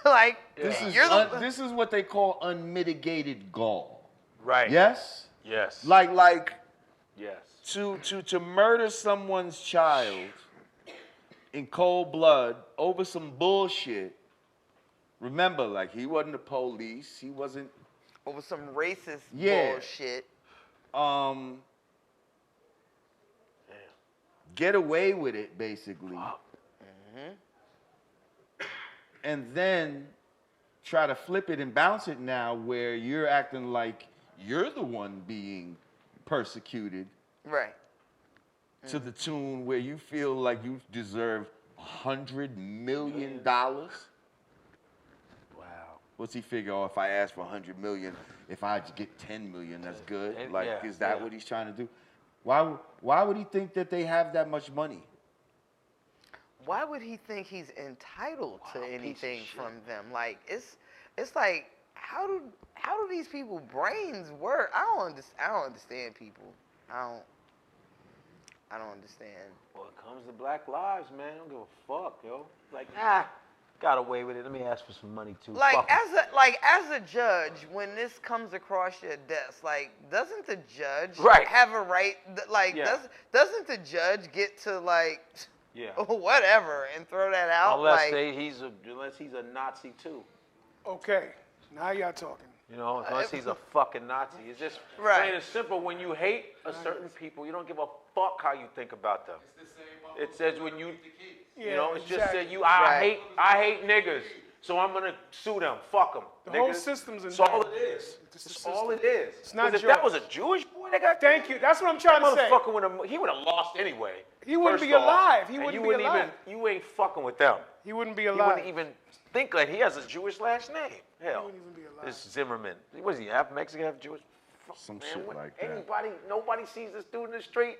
Like This is you're the. this is what they call unmitigated gall. Right. Yes. Yes. Like Yes. to murder someone's child in cold blood over some bullshit. Remember, like he wasn't the police. He wasn't. Over some racist Yeah. bullshit. Get away with it, basically. And then try to flip it and bounce it now where you're acting like you're the one being persecuted Right. to the tune where you feel like you deserve $100 million. Wow. What's he figure? Oh, if I ask for $100 million, if I get $10 million, that's good. And- Like, yeah, is that yeah. what he's trying to do? Why would he think that they have that much money? Why would he think he's entitled to anything from them? Like it's like how do these people brains work? I don't understand people. I don't understand. Well, it comes to Black Lives, man. I don't give a fuck, yo. Like, got away with it. Let me ask for some money too. Like Fuck 'em. as a judge, when this comes across your desk, like doesn't the judge Right. have a right? Like Yeah. doesn't the judge get to like Yeah. whatever and throw that out? Unless like, he's a Nazi too. Okay, now y'all talking. You know, unless he's a fucking Nazi. It's just Right. plain and simple. When you hate a certain people, you don't give a fuck how you think about them. It says when you know, it's just exactly. that you, Right. I hate niggas, so I'm gonna sue them. Fuck them. The whole system's in That's all there. it is. It's the That's all it system. is. It's not 'Cause if that yours. was a Jewish boy that got Thank you. That's what I'm trying to say. motherfucker he would have lost anyway. He wouldn't First be off. alive. He And wouldn't you be wouldn't alive. you ain't fucking with them. He wouldn't be He alive. wouldn't even think like he has a Jewish last name. Hell, wouldn't even be alive. this Zimmerman. What is he? Half Mexican, half Jewish? Fuck, Some man, shit what- like that. Nobody sees this dude in the street.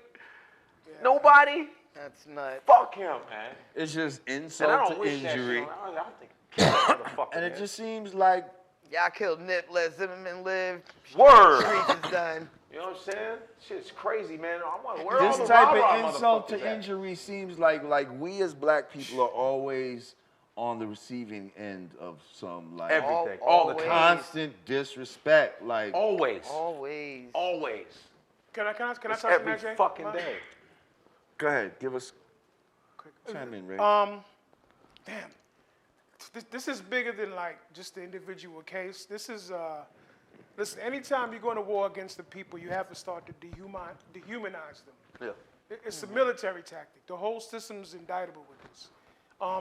Nobody. That's nuts. Fuck him, man. It's just And I insult don't to wish that shit injury. on- I don't think kill that motherfucker, And it man. just seems like Y'all killed Nip, let Zimmerman live. Word. Streets is done. You know what I'm saying? Shit's crazy, man. I want where all this the type rah-rah of insult motherfuckers to at? injury seems like we as black people are always on the receiving end of some like Everything, all the always. time, constant disrespect. Like always, Always. always. Can I It's touch on every that, Jay? fucking Mind? day. go ahead, give us chime in, Ray. Damn. This is bigger than like just the individual case. This is, listen, anytime you're going to war against the people, you have to start to dehumanize them. Yeah. It's a military tactic. The whole system's indictable with this.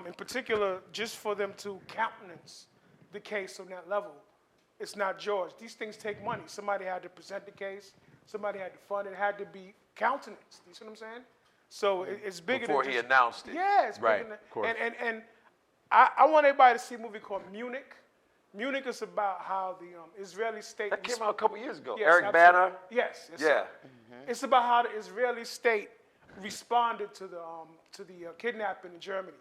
In particular, just for them to countenance the case on that level, it's not George. These things take money. Somebody had to present the case. Somebody had to fund it. It had to be countenanced. You see what I'm saying? So it's bigger Before than he just, announced it. Yeah, it's Right, bigger than of course. And I want everybody to see a movie called Munich. Munich is about how the Israeli state... That came out a couple years ago. Yes, Eric absolutely. Bana. Yes. Yeah. sir. It's about how the Israeli state responded to the kidnapping in Germany.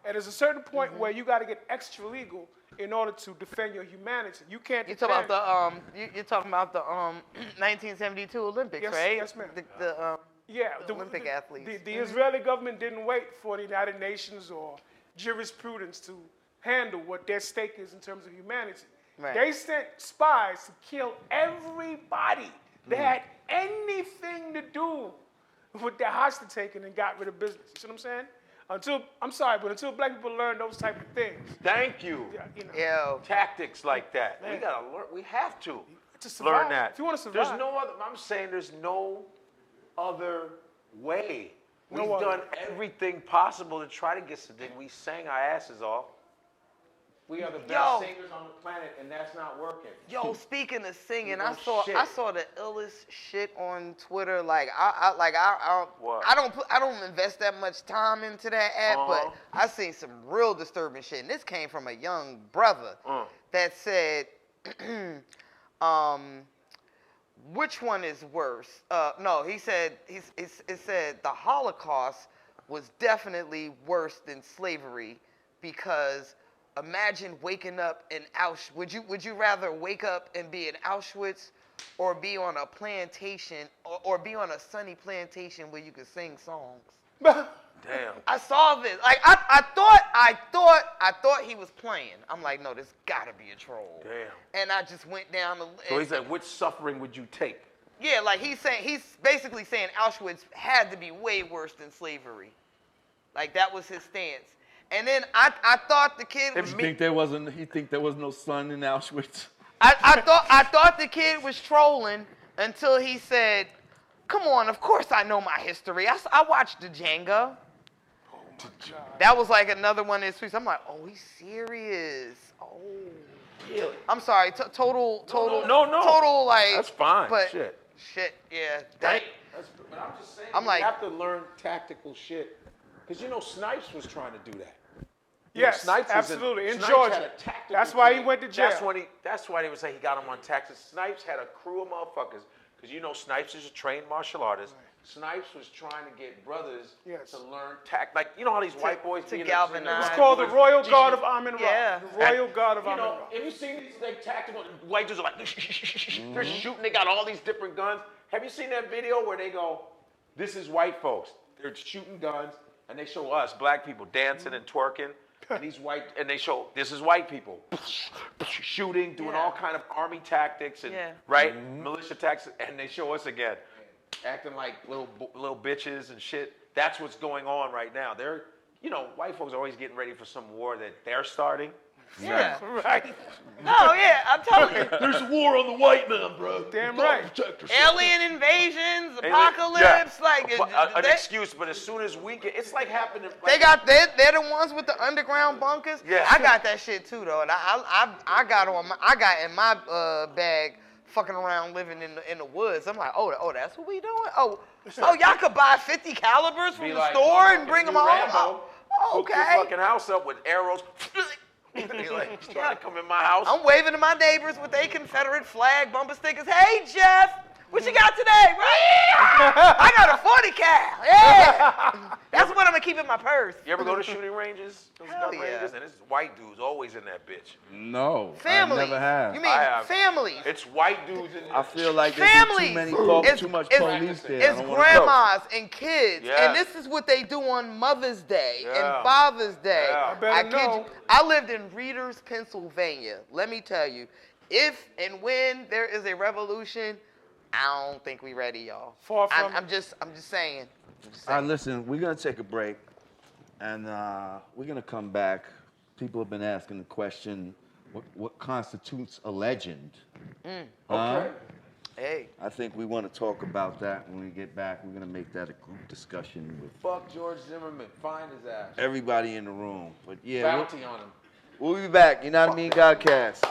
And there's a certain point where you got to get extra legal in order to defend your humanity. You can't. You talking about the you're talking about the 1972 Olympics, Yes, right? yes, ma'am. The Olympic athletes. The Israeli government didn't wait for the United Nations or jurisprudence to handle what their stake is in terms of humanity. Right. They sent spies to kill everybody that had anything to do with their hostage taking and got rid of business. You see what I'm saying? Until black people learn those type of things, Thank you. you know, Yo. Tactics like that. We Man. gotta learn. We have to to survive, learn that. If you want to survive, There's no other. I'm saying there's no other way. No We've other done way. everything possible to try to get something. We sang our asses off. We are the best Yo. singers on the planet, and that's not working. Yo, speaking of singing, No I shit. saw the illest shit on Twitter. Like I What? I don't invest that much time into that app, Uh-huh. but I seen some real disturbing shit. And this came from a young brother that said, which one is worse? No, he said it said the Holocaust was definitely worse than slavery because imagine waking up in Auschwitz. Would you rather wake up and be in Auschwitz or be on a plantation or be on a sunny plantation where you could sing songs? Damn. I saw this. Like I thought he was playing. I'm like, no, this gotta be a troll. Damn. And I just went down the So he said, which suffering would you take? yeah, like he's basically saying Auschwitz had to be way worse than slavery. Like that was his stance. And then I thought the kid was You think there was no sun in Auschwitz? I thought the kid was trolling until he said, "Come on, of course I know my history. I watched the Django." That was like another one of his tweets. I'm like, "Oh, he's serious." Oh. Really? I'm sorry. Total. No. Total like. That's fine. But Shit. yeah. Dang. But I'm just saying, I'm you like- have to learn tactical shit. Because you know Snipes was trying to do that. yes, Snipes was in- absolutely, in Snipes Georgia. had a tactical That's why he plan. went to jail. That's why they would say he got him on taxes. Snipes had a crew of motherfuckers. Because you know Snipes is a trained martial artist. Snipes was trying to get brothers Yes. to learn like you know how these white boys to be in the- galvanize. It's called the boys- Royal Guard of Amin Ra. Yeah. The Royal Guard of You Amin know, Ra. have you seen these like tactical white dudes are like they're shooting, they got all these different guns. Have you seen that video where they go, this is white folks. They're shooting guns and they show us black people dancing and twerking. And these white and they show this is white people shooting, doing all kind of army tactics and right militia tactics, and they show us again acting like little bitches and shit. That's what's going on right now. They're white folks are always getting ready for some war that they're starting. Yeah. Right. No, yeah. I'm telling you. There's a war on the white man, bro. Damn right. Alien invasions, apocalypse, like an excuse, but as soon as we get, it's like happening. they're the ones with the underground bunkers. Yeah. I got that shit too though, and I got in my bag fucking around living in the woods. I'm like, oh, that's what we doing. Oh, y'all could buy 50 calibers from Be the like, store and motherfucking bring them new home. Rambo. Oh, Hook your Okay. fucking house up with arrows. He's trying to come in my house. I'm waving to my neighbors with their Confederate flag bumper stickers. Hey, Jeff, what you got today? I got a 40 cal. Yeah. That's what I'm going to keep in my purse. You ever go to shooting ranges? Those Hell gun yeah. ranges? And it's white dudes always in that bitch. No, Families. I never have. You mean I have. families? It's white dudes in I feel like there's Families. too many too much It's police there. I It's don't wanna grandmas and kids, Yes. and this is what they do on Mother's Day Yeah. and Father's Day. Yeah. I better kid know. you, I lived in Readers, Pennsylvania. Let me tell you, if and when there is a revolution, I don't think we ready, y'all. Far from I'm just saying. All right, listen, we're gonna take a break, and we're gonna come back. People have been asking the question, what constitutes a legend? Okay. Hey, I think we want to talk about that when we get back. We're gonna make that a group discussion with Fuck George Zimmerman. Find his ass. everybody in the room. But yeah, Bounty on him. we'll be back. Yanadameen Godcast.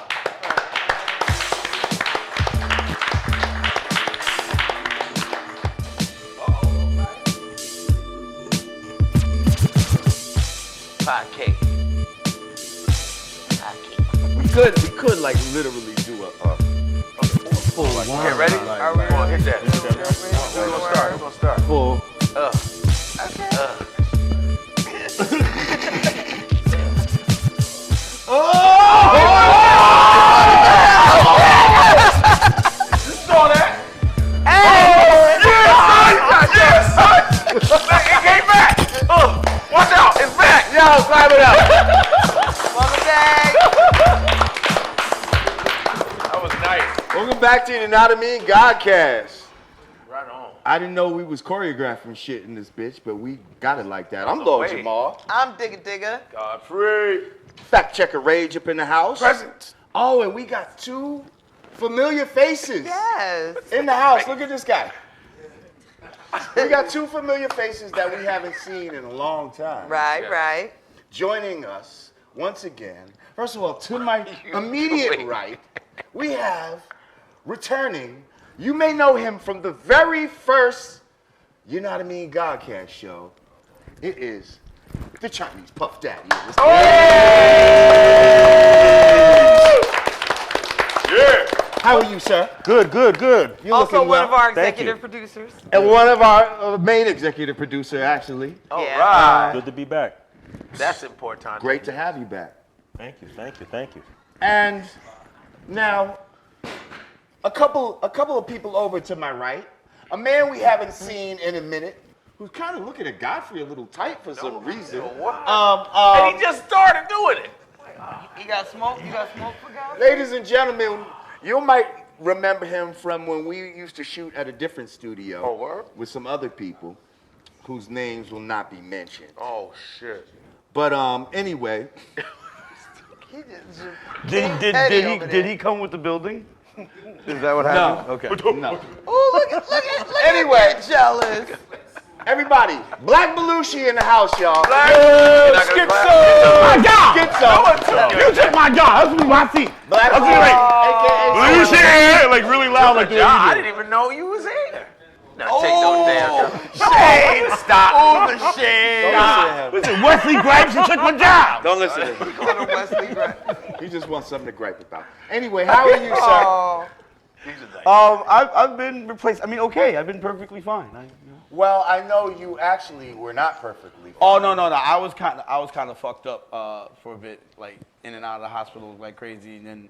We could like literally do a full one. Okay, ready? Like, All right, come on, hit that. We're gonna start. full. It came back! Watch out, it's back! Yo, clap it up. welcome back. That was nice. Welcome back to Yanadameen Godcast. Right on. I didn't know we was choreographing shit in this bitch, but we got it like that. I'm Lord Wait. Jamar. I'm Digga. Godfrey. Fact checker Rage up in the house. Present. Oh, and we got two familiar faces Yes. in the house. Look at this guy. We got two familiar faces that we haven't seen in a long time. Right, right. Joining us once again. First of all, to my immediate right, we have returning. You may know him from the very first Yanadameen Godcast show. It is the Chinese Puff Daddy. Yeah. How are you, sir? Good. You're Also looking one well. of our Thank you. executive producers. And one of our main executive producer, actually. All Yeah. right. Good to be back. That's important. Great to have you back. Thank you. And now, a couple of people over to my right, a man we haven't seen in a minute, who's kind of looking at Godfrey a little tight for some reason. And he just started doing it. You got smoke? You got smoke for guys? Ladies and gentlemen, you might remember him from when we used to shoot at a different studio Oh, word? with some other people whose names will not be mentioned. Oh, shit. But anyway, He just Did he come with the building? Is that what happened? Okay. no. Oh, look at Anyway. get jealous. Everybody, Black Belushi in the house, y'all. Skitzo! My God! Skitzo. You took my job. That's my seat. Black That's Belushi, AKA like really loud like the way you I do. didn't even know you was here. Now take no damn. Shade, stop. Over shade. Listen, Wesley Gripes, you took my job. Don't listen to him. Go to Wesley Grant. He just wants something to gripe about. Anyway, how are you, sir? Oh, I've been replaced. I mean, okay. I've been perfectly fine. Well, I know you actually were not perfectly fine. Oh no. I was kind of fucked up for a bit, like in and out of the hospital like crazy, and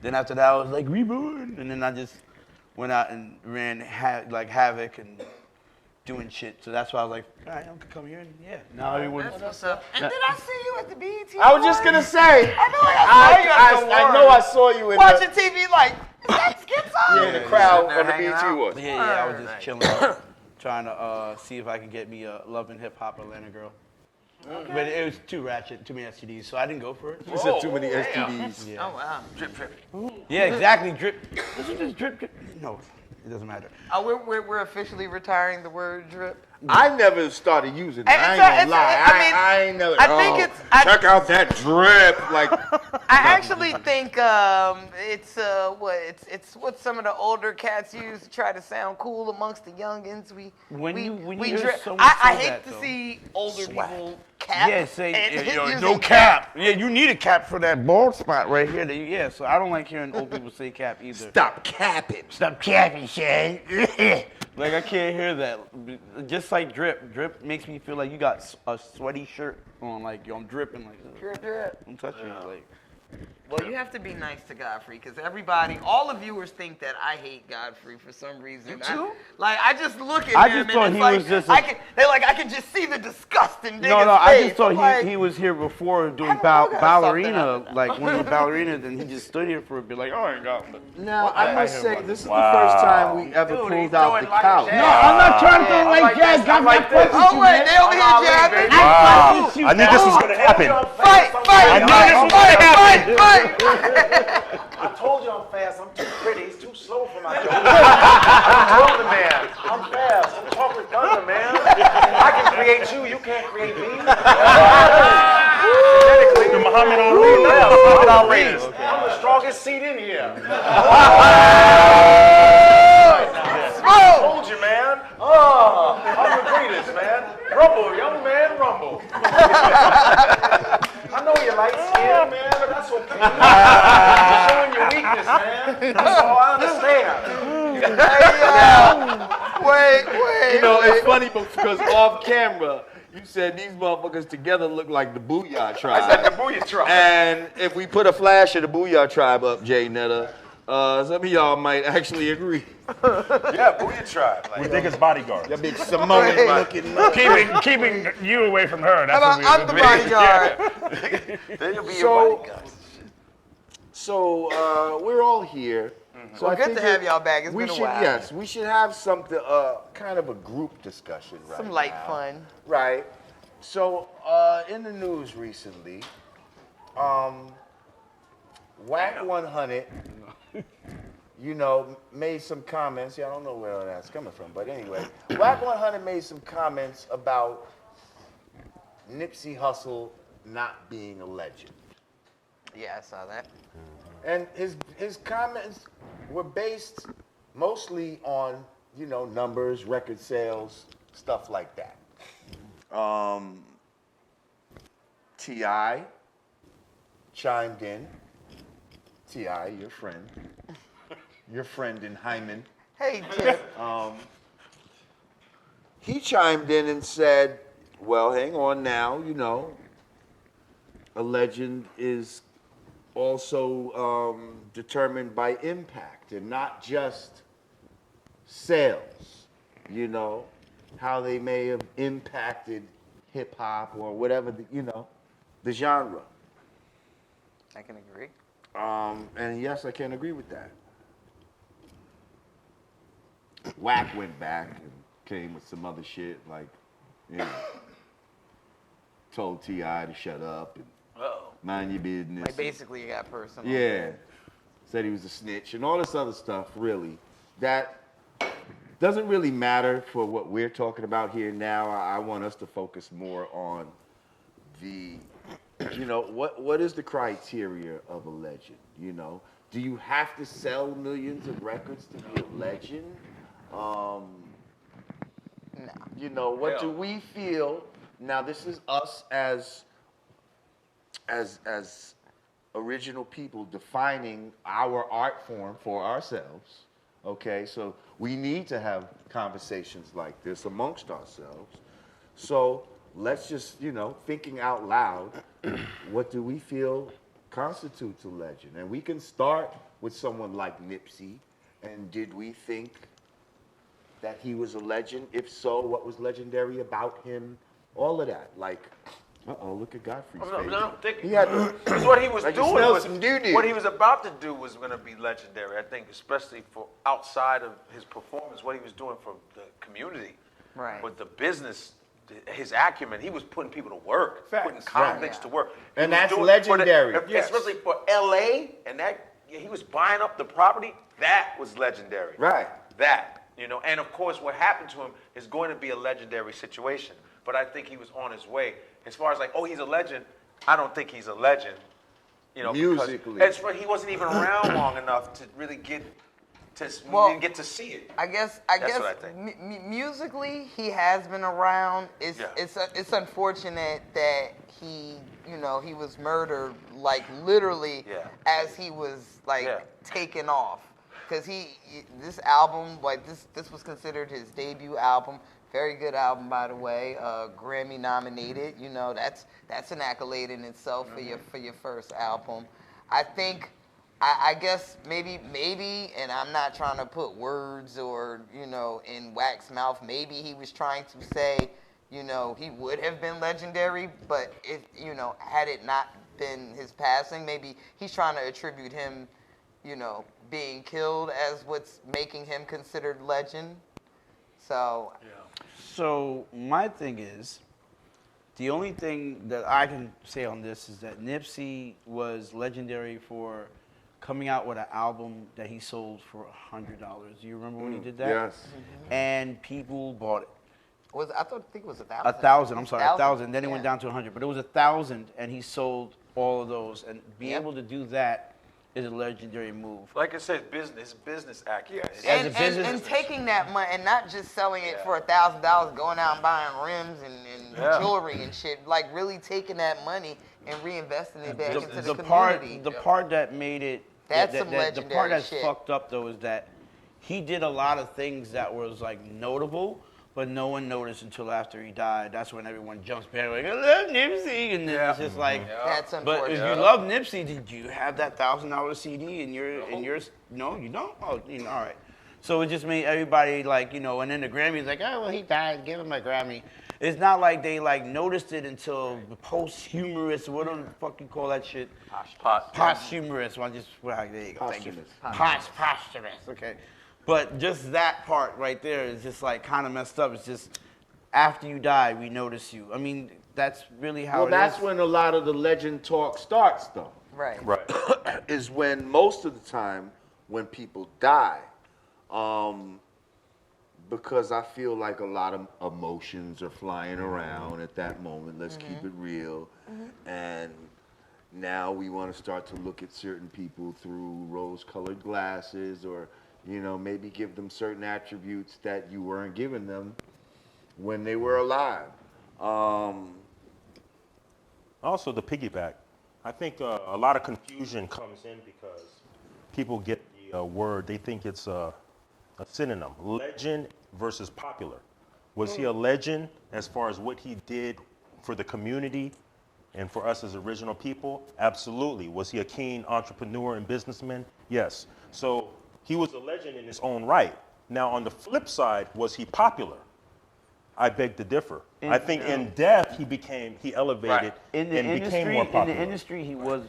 then after that I was like reborn, and then I just went out and ran havoc and doing shit. So that's why I was like, all right, I can come here and yeah. Now everyone's. that's what's up. And did I see you at the BET? I was just gonna say. I I know I saw you in watching TV like, is that Skitzo? the crowd there on the hanging BET out. Awards. Yeah, I was just chilling, trying to see if I could get me a Love and Hip Hop Atlanta girl. Okay. But it was too ratchet, too many STDs, so I didn't go for it. You said too many STDs. Yeah. Oh wow. Drip. Yeah, exactly. Drip. Listen to this drip. No, it doesn't matter. We're officially retiring the word drip. I never started using it. And I ain't it's a- gonna it's a- lie. I mean, I ain't never. I think it's- check out that drip. Like I actually think it's what some of the older cats use to try to sound cool amongst the youngins. When you we hear drip. someone I say hate that, to though. see older people cap. Yeah, say and using no cap. Yeah, you need a cap for that bald spot right here. Yeah, so I don't like hearing old people say cap either. Stop capping. Stop capping, Shay. Like I can't hear that. Just like drip. Drip makes me feel like you got a sweaty shirt on. Like yo, I'm dripping. Like Drip. I'm touching it. Like. Well, you have to be nice to Godfrey because all the viewers think that I hate Godfrey for some reason. You too? I just look at I him just thought and he it's was just I can just see the disgust in Digga's No, I face. just thought I'm he was here before doing I got ballerina, something. like one of the ballerinas, and he just stood here for a bit, like, oh, I ain't got it. Now, I must say, this is the first time we ever pulled out the couch. No, I'm not trying to throw like jazz. I'm like this. Oh wait, they over here jabbing. Wow. I knew this was going to happen. Fight! I knew this was going to happen. I told you I'm fast. I'm too pretty. He's too slow for my joke. I told the man. I'm fast. I'm chocolate thunder, man. I can create you. You can't create me. Genetically, The Muhammad Ali. Muhammad Ali. I'm the strongest seat in here. I told you, man. Oh, I'm the greatest, man. Rumble, young man, rumble. I know you like skin, man, but that's okay. You're showing your weakness, man. That's all I understand. Wait. You know, it's funny because off camera, you said these motherfuckers together look like the Booyah Tribe. I said the Booyah Tribe. And if we put a flash of the Booyah Tribe up, Jay Netta, some of y'all might actually agree. Yeah, Booyah Tribe. Like, We're Digga's bodyguard. That big Samoan looking. Keeping you away from her. That's How about I'm the bodyguard? then you'll be your bodyguard. So we're all here. So Well, I good think to have y'all back. It's we been a should, while. yes, we should have something, kind of a group discussion right Some light now. fun. Right. So in the news recently, Wack 100, you know, made some comments. Yeah, I don't know where all that's coming from, but anyway, Wack 100 made some comments about Nipsey Hussle not being a legend. Yeah, I saw that. And his comments were based mostly on, you know, numbers, record sales, stuff like that. T.I. chimed in. T.I., your friend. Your friend in Hymen. Hey, Tip. He chimed in and said, well, hang on now, you know, a legend is also determined by impact and not just sales, you know, how they may have impacted hip hop or whatever, the genre. I can agree. And yes, I can agree with that. Wack went back and came with some other shit, like, you know, told T.I. to shut up and mind your business. Like basically, you got personal. Yeah. Said he was a snitch and all this other stuff, really. That doesn't really matter for what we're talking about here now. I want us to focus more on the, you know, what is the criteria of a legend, you know? Do you have to sell millions of records to be a legend? No. You know, what do we feel? Now, this is us as original people defining our art form for ourselves, okay? So we need to have conversations like this amongst ourselves. So let's just, you know, thinking out loud, what do we feel constitutes a legend? And we can start with someone like Nipsey, and did we think that he was a legend? If so, what was legendary about him? All of that, like, look at Godfrey's face. I don't think He had because what he was like you doing smell was some doo-doo. what he was about to do was going to be legendary. I think, especially for outside of his performance, what he was doing for the community, Right. with the business, his acumen, he was putting people to work, Facts. putting convicts to work, He And was that's doing- legendary. Yes. especially for L.A. and that he was buying up the property. That was legendary. Right. That, you know, and of course, what happened to him is going to be a legendary situation. But I think he was on his way. As far as like, oh, he's a legend, I don't think he's a legend. You know, Musically. because he wasn't even around long enough to really get Well, we didn't get to see it. I guess what I think. Musically he has been around. It's unfortunate that he was murdered like literally as he was like taken off, because this album, like this was considered his debut album. Very good album, by the way. Grammy nominated. You know, that's an accolade in itself for your first album. I think, I guess maybe, and I'm not trying to put words or in Wack's mouth. Maybe he was trying to say, he would have been legendary, but if had it not been his passing, maybe he's trying to attribute him, being killed as what's making him considered legend. So. Yeah. So my thing is, the only thing that I can say on this is that Nipsey was legendary for coming out with an album that he sold for $100. Do you remember when he did that? Yes. And people bought it. I think it was 1,000. 1,000. I'm sorry, 1,000. Then it Yeah. went down to 100, but it was 1,000, and he sold all of those. And being able to do that is a legendary move. Like I said, business acumen. And taking that money and not just selling it for $1,000, going out and buying rims and jewelry and shit. Like really taking that money and reinvesting it back into the community. The part that made it, That's some legendary the part that's shit. fucked up though is that he did a lot of things that was like notable, but no one noticed until after he died. That's when everyone jumps back like, I love Nipsey, and then it's just like. That's But unfortunate. if you love Nipsey, did you have that $1,000 CD in yours? No, you don't. Oh, all right. So it just made everybody like, and then the Grammys like, oh well, he died, give him a Grammy. It's not like they like noticed it until the posthumous, whatever the fuck you call that shit. Posthumous. There you go. Thank you. Posthumous. Okay. But just that part right there is just like kind of messed up. It's just after you die, we notice you. I mean, that's really how it is. Well, that's when a lot of the legend talk starts, though. Right. Is when most of the time when people die, because I feel like a lot of emotions are flying around at that moment. Let's keep it real. And now we want to start to look at certain people through rose-colored glasses, or maybe give them certain attributes that you weren't giving them when they were alive. Also, the piggyback. I think a lot of confusion comes in because people get the word, they think it's a synonym. Legend versus popular. Was he a legend as far as what he did for the community and for us as original people? Absolutely. Was he a keen entrepreneur and businessman? Yes. So he was a legend in his own right. Now, on the flip side, was he popular? I beg to differ. I think in death, he elevated and became more popular. In the industry, he was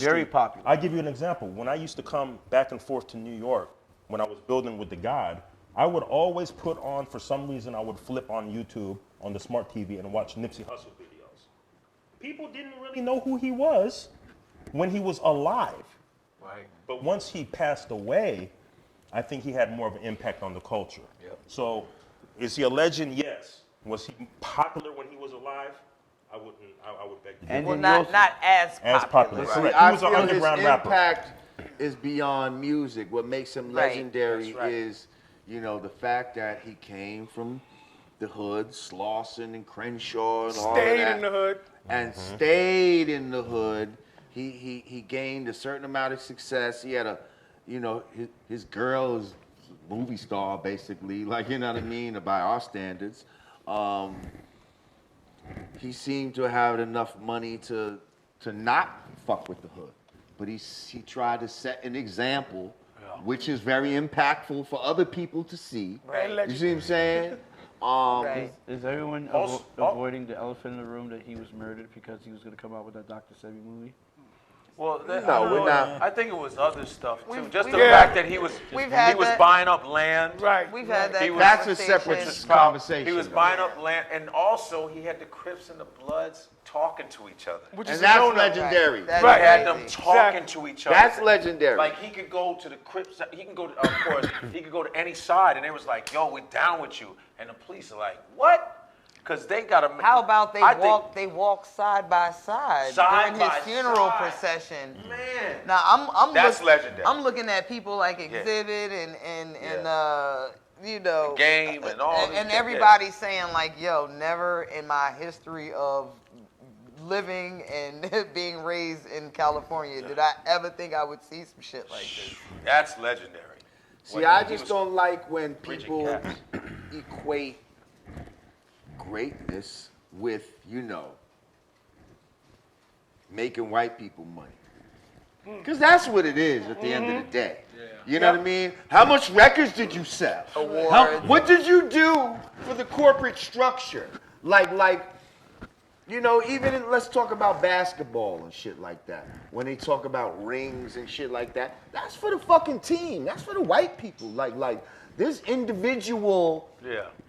very popular. I'll give you an example. When I used to come back and forth to New York, when I was building with the God, I would always put on, for some reason, I would flip on YouTube, on the smart TV, and watch Nipsey Hussle videos. People didn't really know who he was when he was alive. Right. But once he passed away, I think he had more of an impact on the culture. Yep. So, is he a legend? Yes. Was he popular when he was alive? I would beg to differ. Well, not as popular. Correct. See, He I was an feel underground his rapper. impact is beyond music. What makes him Right. legendary That's right. is, the fact that he came from the hood, Slauson and Crenshaw and all of that. Stayed in the hood. And stayed in the hood. He gained a certain amount of success. He had his girl is a movie star, basically, like, by our standards. He seemed to have enough money to not fuck with the hood. But he tried to set an example, which is very impactful for other people to see. Right. You see what I'm saying? Right. Is everyone avoiding the elephant in the room that he was murdered because he was going to come out with that Dr. Sebi movie? Well, No, we're not. I think it was other stuff too. We've- Just the we've- fact that he was We've had that. buying up land. Right. We've had that. He was- That's a separate conversation. conversation. He was though. buying up land, and also he had the Crips and the Bloods talking to each other. Which And is that's a no-no. legendary. That's He had them crazy. talking to each other. That's legendary. Like he could go to the Crips, he can go to, of course, he could go to any side, and they was like, "Yo, we're down with you," and the police are like, "What?" because they got to. How about they walk side by side during his funeral procession? Man. Now I'm That's legendary. I'm looking at people like Exhibit and you know, The Game and all these and guys, everybody saying like, yo, never in my history of living and being raised in California did I ever think I would see some shit like this. That's legendary. See, I just don't like when people equate greatness with, you know, making white people money. Because that's what it is at the end of the day. You know what I mean? How much records did you sell? What did you do for the corporate structure? Like, you know, even let's talk about basketball and shit like that. When they talk about rings and shit like that, that's for the fucking team. That's for the white people. Like there's individual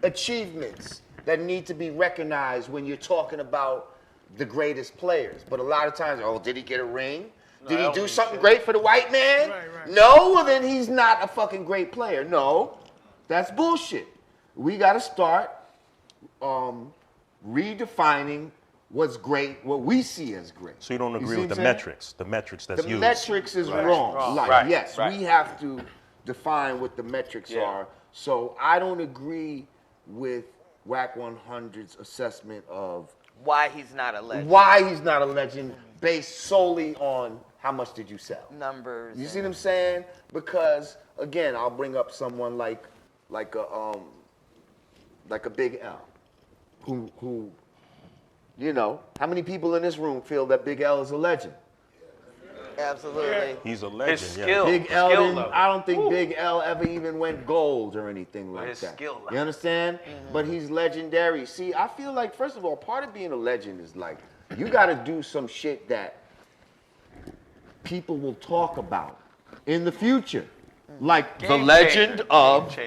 achievements that need to be recognized when you're talking about the greatest players. But a lot of times, oh, did he get a ring? Did he do something great for the white man? Right. No, well then he's not a fucking great player. No, that's bullshit. We got to start redefining what's great, what we see as great. So you don't agree with the metrics that's used? The metrics is wrong. We have to define what the metrics are. So I don't agree with Wack 100's assessment of Why he's not a legend. Why he's not a legend based solely on how much did you sell. Numbers. You see what I'm saying? Because again, I'll bring up someone like a Big L, who, you know, how many people in this room feel that Big L is a legend? Absolutely. He's a legend. His skill. Big L didn't, I don't think Big L ever even went gold or anything like His that. skill level. You understand? But he's legendary. See, I feel like, first of all, part of being a legend is like, you got to do some shit that people will talk about in the future. Like the legend of,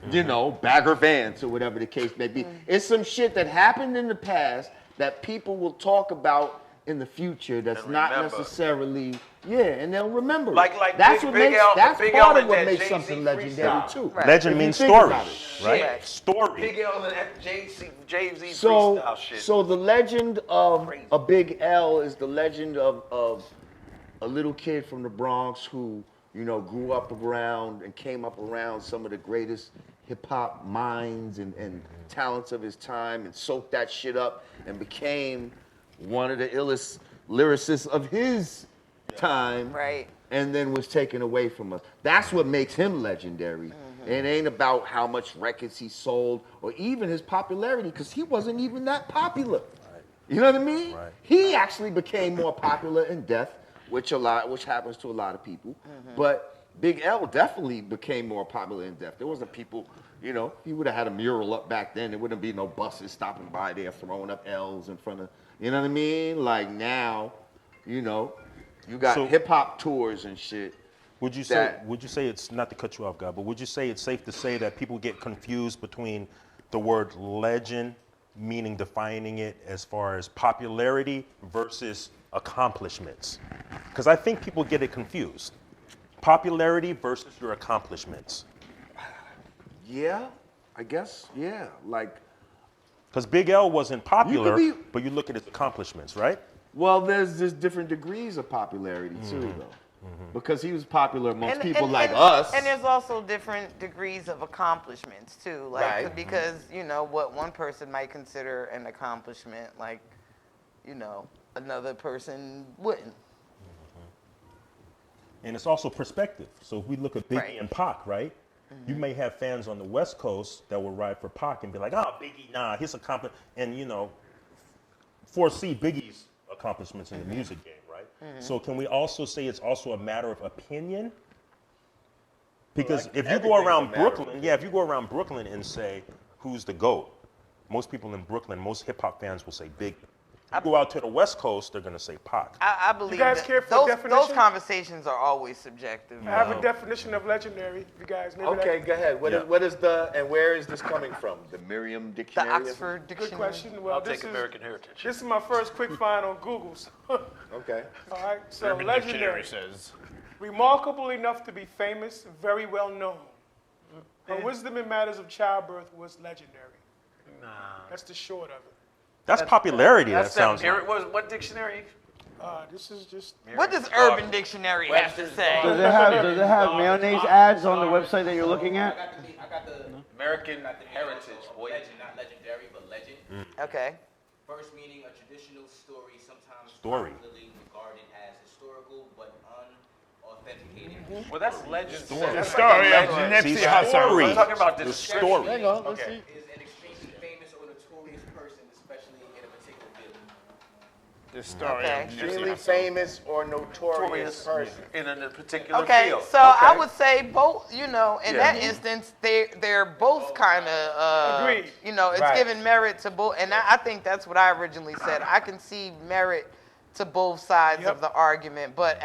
you know, Bagger Vance or whatever the case may be. It's some shit that happened in the past that people will talk about in the future that's not necessarily, and they'll remember it. Like that's Big, what Big makes, L, that's Big part L of what and makes that something Jay-Z legendary freestyle. too. Right. Legend If you means think story, about it. right? Story. Big L and that Jay-Z So, freestyle shit. so the legend of a Big L is the legend of a little kid from the Bronx who, you know, grew up around and came up around some of the greatest hip hop minds and talents of his time and soaked that shit up and became one of the illest lyricists of his time. Right. And then was taken away from us. That's what makes him legendary. It ain't about how much records he sold or even his popularity, because he wasn't even that popular. You know what I mean? Right. He actually became more popular in death, which happens to a lot of people. But Big L definitely became more popular in death. There wasn't people, you know, he would have had a mural up back then. There wouldn't be no buses stopping by there throwing up L's in front of, you know what I mean? Like now, you know, you got hip hop tours and shit. Would you say it's, not to cut you off, God, but would you say it's safe to say that people get confused between the word legend, meaning defining it as far as popularity versus accomplishments? Because I think people get it confused. Popularity versus your accomplishments. Yeah, I guess, yeah. Like, because Big L wasn't popular, but you look at his accomplishments, right? well, there's just different degrees of popularity too, though. Because he was popular amongst people like us. And there's also different degrees of accomplishments too. Like because, you know, what one person might consider an accomplishment, like, you know, another person wouldn't. And it's also perspective. So if we look at Biggie and Pac, right? You may have fans on the West Coast that will ride for Pac and be like, oh, Biggie, nah, his accomplishment, and, you know, foresee Biggie's accomplishments in the music game, right? So can we also say it's also a matter of opinion? Because if you go around Brooklyn, if you go around Brooklyn and say, who's the GOAT? Most people in Brooklyn, most hip hop fans will say Biggie. If you go out to the West Coast, they're going to say Pac. I believe You guys that care for a those definition? conversations are always subjective. I have a definition of legendary, if you guys maybe Okay, go ahead. What is the, and where is this coming from? The Merriam The Dictionary? Oxford Good Dictionary. question. Well, I'll this take is American Heritage. this is my first quick find on Google's. Okay. All right, so legendary says. remarkable enough to be famous, very well known. Her wisdom in matters of childbirth was legendary. That's the short of it. That's popularity. That That's sounds that. like. What dictionary? This is just. What does Urban Dictionary have to say? Does it have mayonnaise ads on the website that you're looking at? I got the American heritage, boy. legend, not legendary, but legend. Okay. First meaning a traditional story, sometimes Story. popularly regarded as historical but unauthenticated. Well, that's legend. The story of Nipsey Hussle. I'm talking about the story. There you go. Let's see. Is an extremely famous or notorious person, especially in a particular field. The story Okay. of Extremely famous or notorious person. in a particular Okay, field. so I would say both, in that instance, they're both kind of, Agreed. it's Right. giving merit to both, and I think that's what I originally said. I can see merit to both sides of the argument, but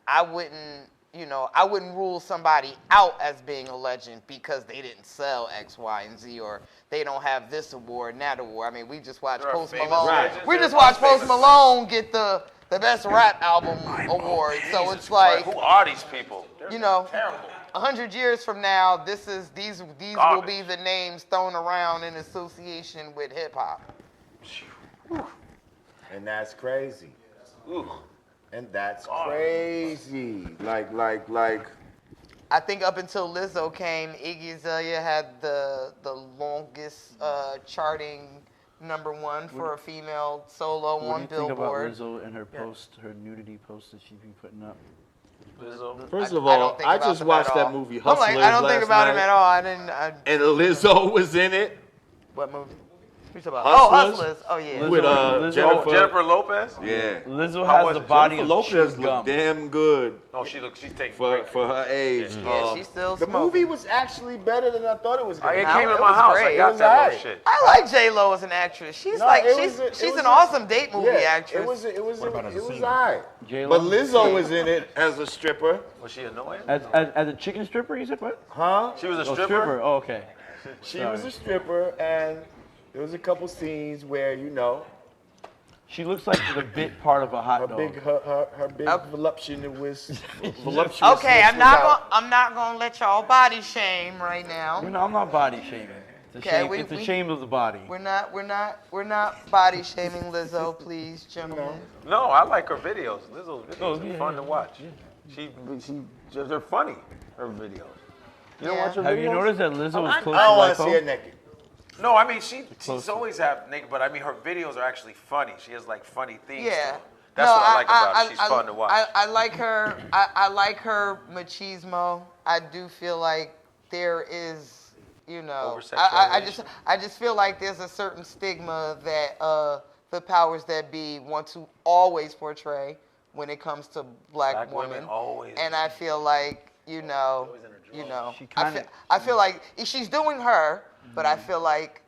I wouldn't rule somebody out as being a legend because they didn't sell X, Y, and Z, or they don't have this award and that award. I mean, we just watched There are Post famous Malone. legends, We there just are watched Post famous Malone get the best rap album award. So it's like, Who are these people? They're terrible. 100 years from now, these will Garbage. be the names thrown around in association with hip hop. And that's crazy. Ooh. And that's crazy. Like. I think up until Lizzo came, Iggy Azalea had the longest charting #1 for a female solo What on do you think about Billboard. Lizzo and her her nudity post that she be putting up? First of I all, don't think I about just them watched at that all. movie I'm Hustlers like, I don't think last about him night, at all. and Lizzo was in it What movie? What you talking about? Hustlers? Oh, Hustlers. Oh, yeah. with Lizzo- Jennifer. Lopez? Yeah. Lizzo How has was the it? body Jennifer of Lopez chewing looked gum. damn good No, she's taking for great her age. Yeah, she's still The smoking. movie was actually better than I thought it was going It to No, came it to my was house. great. I It got was that little alright. shit. I like J-Lo as an actress. She's No, like, it was she's a- an awesome date movie Yeah, actress. it was about as a singer? alright. J-Lo? But Lizzo was in it as a stripper, Was she annoying? As a chicken stripper, you said what? huh? She was a Oh, stripper? Oh, okay. She was a stripper, and there was a couple scenes where She looks like the bit part of a hot her dog. big her big voluptuousness was Okay, I'm not gonna let y'all body shame right now. I'm not body shaming. It's a Okay, shame. It's a shame of the body. We're not body shaming Lizzo, please, gentlemen. No, I like her videos. Lizzo's videos Oh, are yeah, fun yeah, to watch. They're funny, her videos. You don't Yeah. watch her Have videos? you noticed that Lizzo was I close don't to want to see lipo? her naked. No, I mean she's always had naked, but I mean her videos are actually funny. She has like funny things. Yeah. To them. That's what I like about her. She's fun to watch. I like her. I like her machismo. I do feel like there is, I just feel like there's a certain stigma that the powers that be want to always portray when it comes to black women. Always. And I feel like, She I feel like she's doing her, but I feel like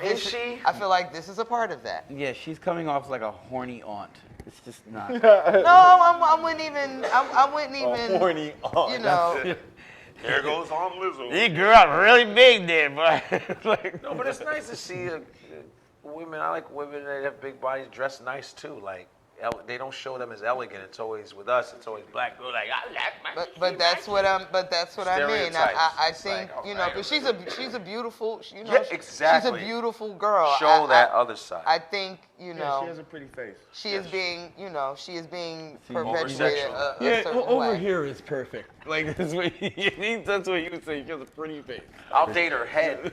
Is she? I feel like this is a part of that. Yeah, she's coming off like a horny aunt. It's just not. No, I wouldn't even. Horny aunt. You know. There goes on Lizzo. He grew up really big there, but like. No, but it's nice to see women. I like women that have big bodies dressed nice too. Like they don't show them as elegant. It's always with us. It's always black girl. Like I like my. But that's what I mean. I think Like, because she's a beautiful. Yeah, exactly. She's a beautiful girl. Show that other side. I think She has a pretty face. she is being perpetuated Oversexual. a certain way. here is perfect. Like that's what that's what you would say. She has a pretty face. I'll date her head.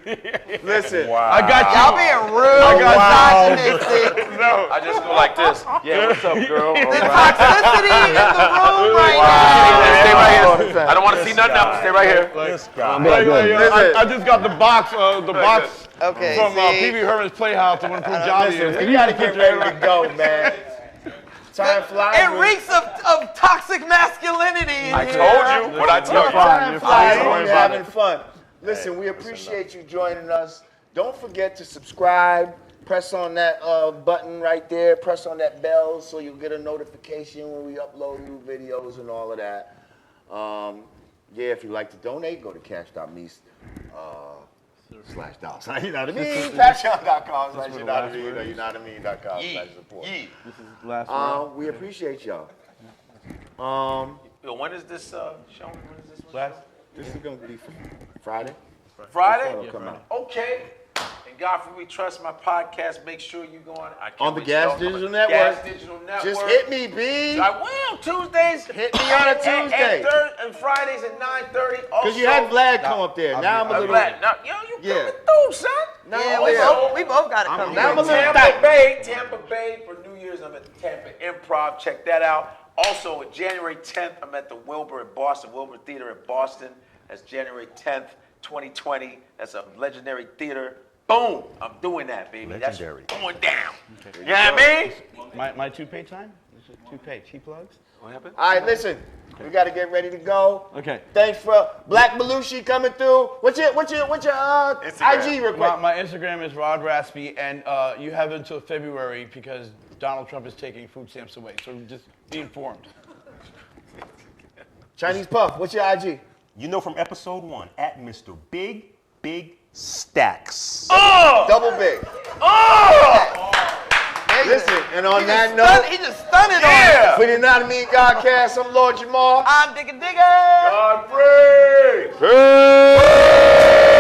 Listen, I got you. Y'all being rude, misogynistic. No, I just go like this. Yeah, what's up, girl? The toxicity in the room right Stay right here. I don't want to see nothing else. Stay right here. This guy. I just got the box. The box now. Okay, from see? Pee Wee Herman's Playhouse to when Punjabi listen, is. we gotta get ready to go, man. Time flies. It reeks of toxic masculinity in I here. told you what I told you. Time flies Don't when worry you're about having fun. Listen, we appreciate you joining us. Don't forget to subscribe. Press on that button right there. Press on that bell so you'll get a notification when we upload new videos and all of that. Yeah, if you'd like to donate, go to cash.me /$. You know what I mean? Patreon.com /YouKnowWhatImean or YouKnowWhatImean.com /support. This is last round. We appreciate y'all. Yo, when is this show? When is this one? This is gonna be Friday. Friday? It'll come out. Okay. And Godfrey, we trust my podcast. Make sure you go on. I can't On the wait Gas to know. Digital Network. Gas Digital Network. Just hit me, B. I will. Tuesdays. Hit me on a Tuesday. And Fridays at 9:30. Because you had Vlad come up there. Now I'm a little. Vlad. Now, yo, you coming through, son. Yeah, we both got to come now I'm a here. little Tampa Bay for New Year's. I'm at the Tampa Improv. Check that out. Also, January 10th, I'm at the Wilbur in Boston, Wilbur Theater in Boston. That's January 10th, 2020. That's a legendary theater. Boom! I'm doing that, baby. Legendary. That's going down. Okay. You know what I mean? My toupee time? Toupee, cheap plugs? What happened? All right, listen. We got to get ready to go. Okay. Thanks for Black Belushi coming through. What's your IG request? My Instagram is Rod Raspy, and you have until February because Donald Trump is taking food stamps away. So just be informed. Chinese Puff, what's your IG? You know from episode 1, at Mr. Big Stacks. Double big. Listen, and on that note, He just stunned it on you. for the Yanadameen Godcast, I'm Lord Jamar. I'm Digga Digga. Godfrey. Peace.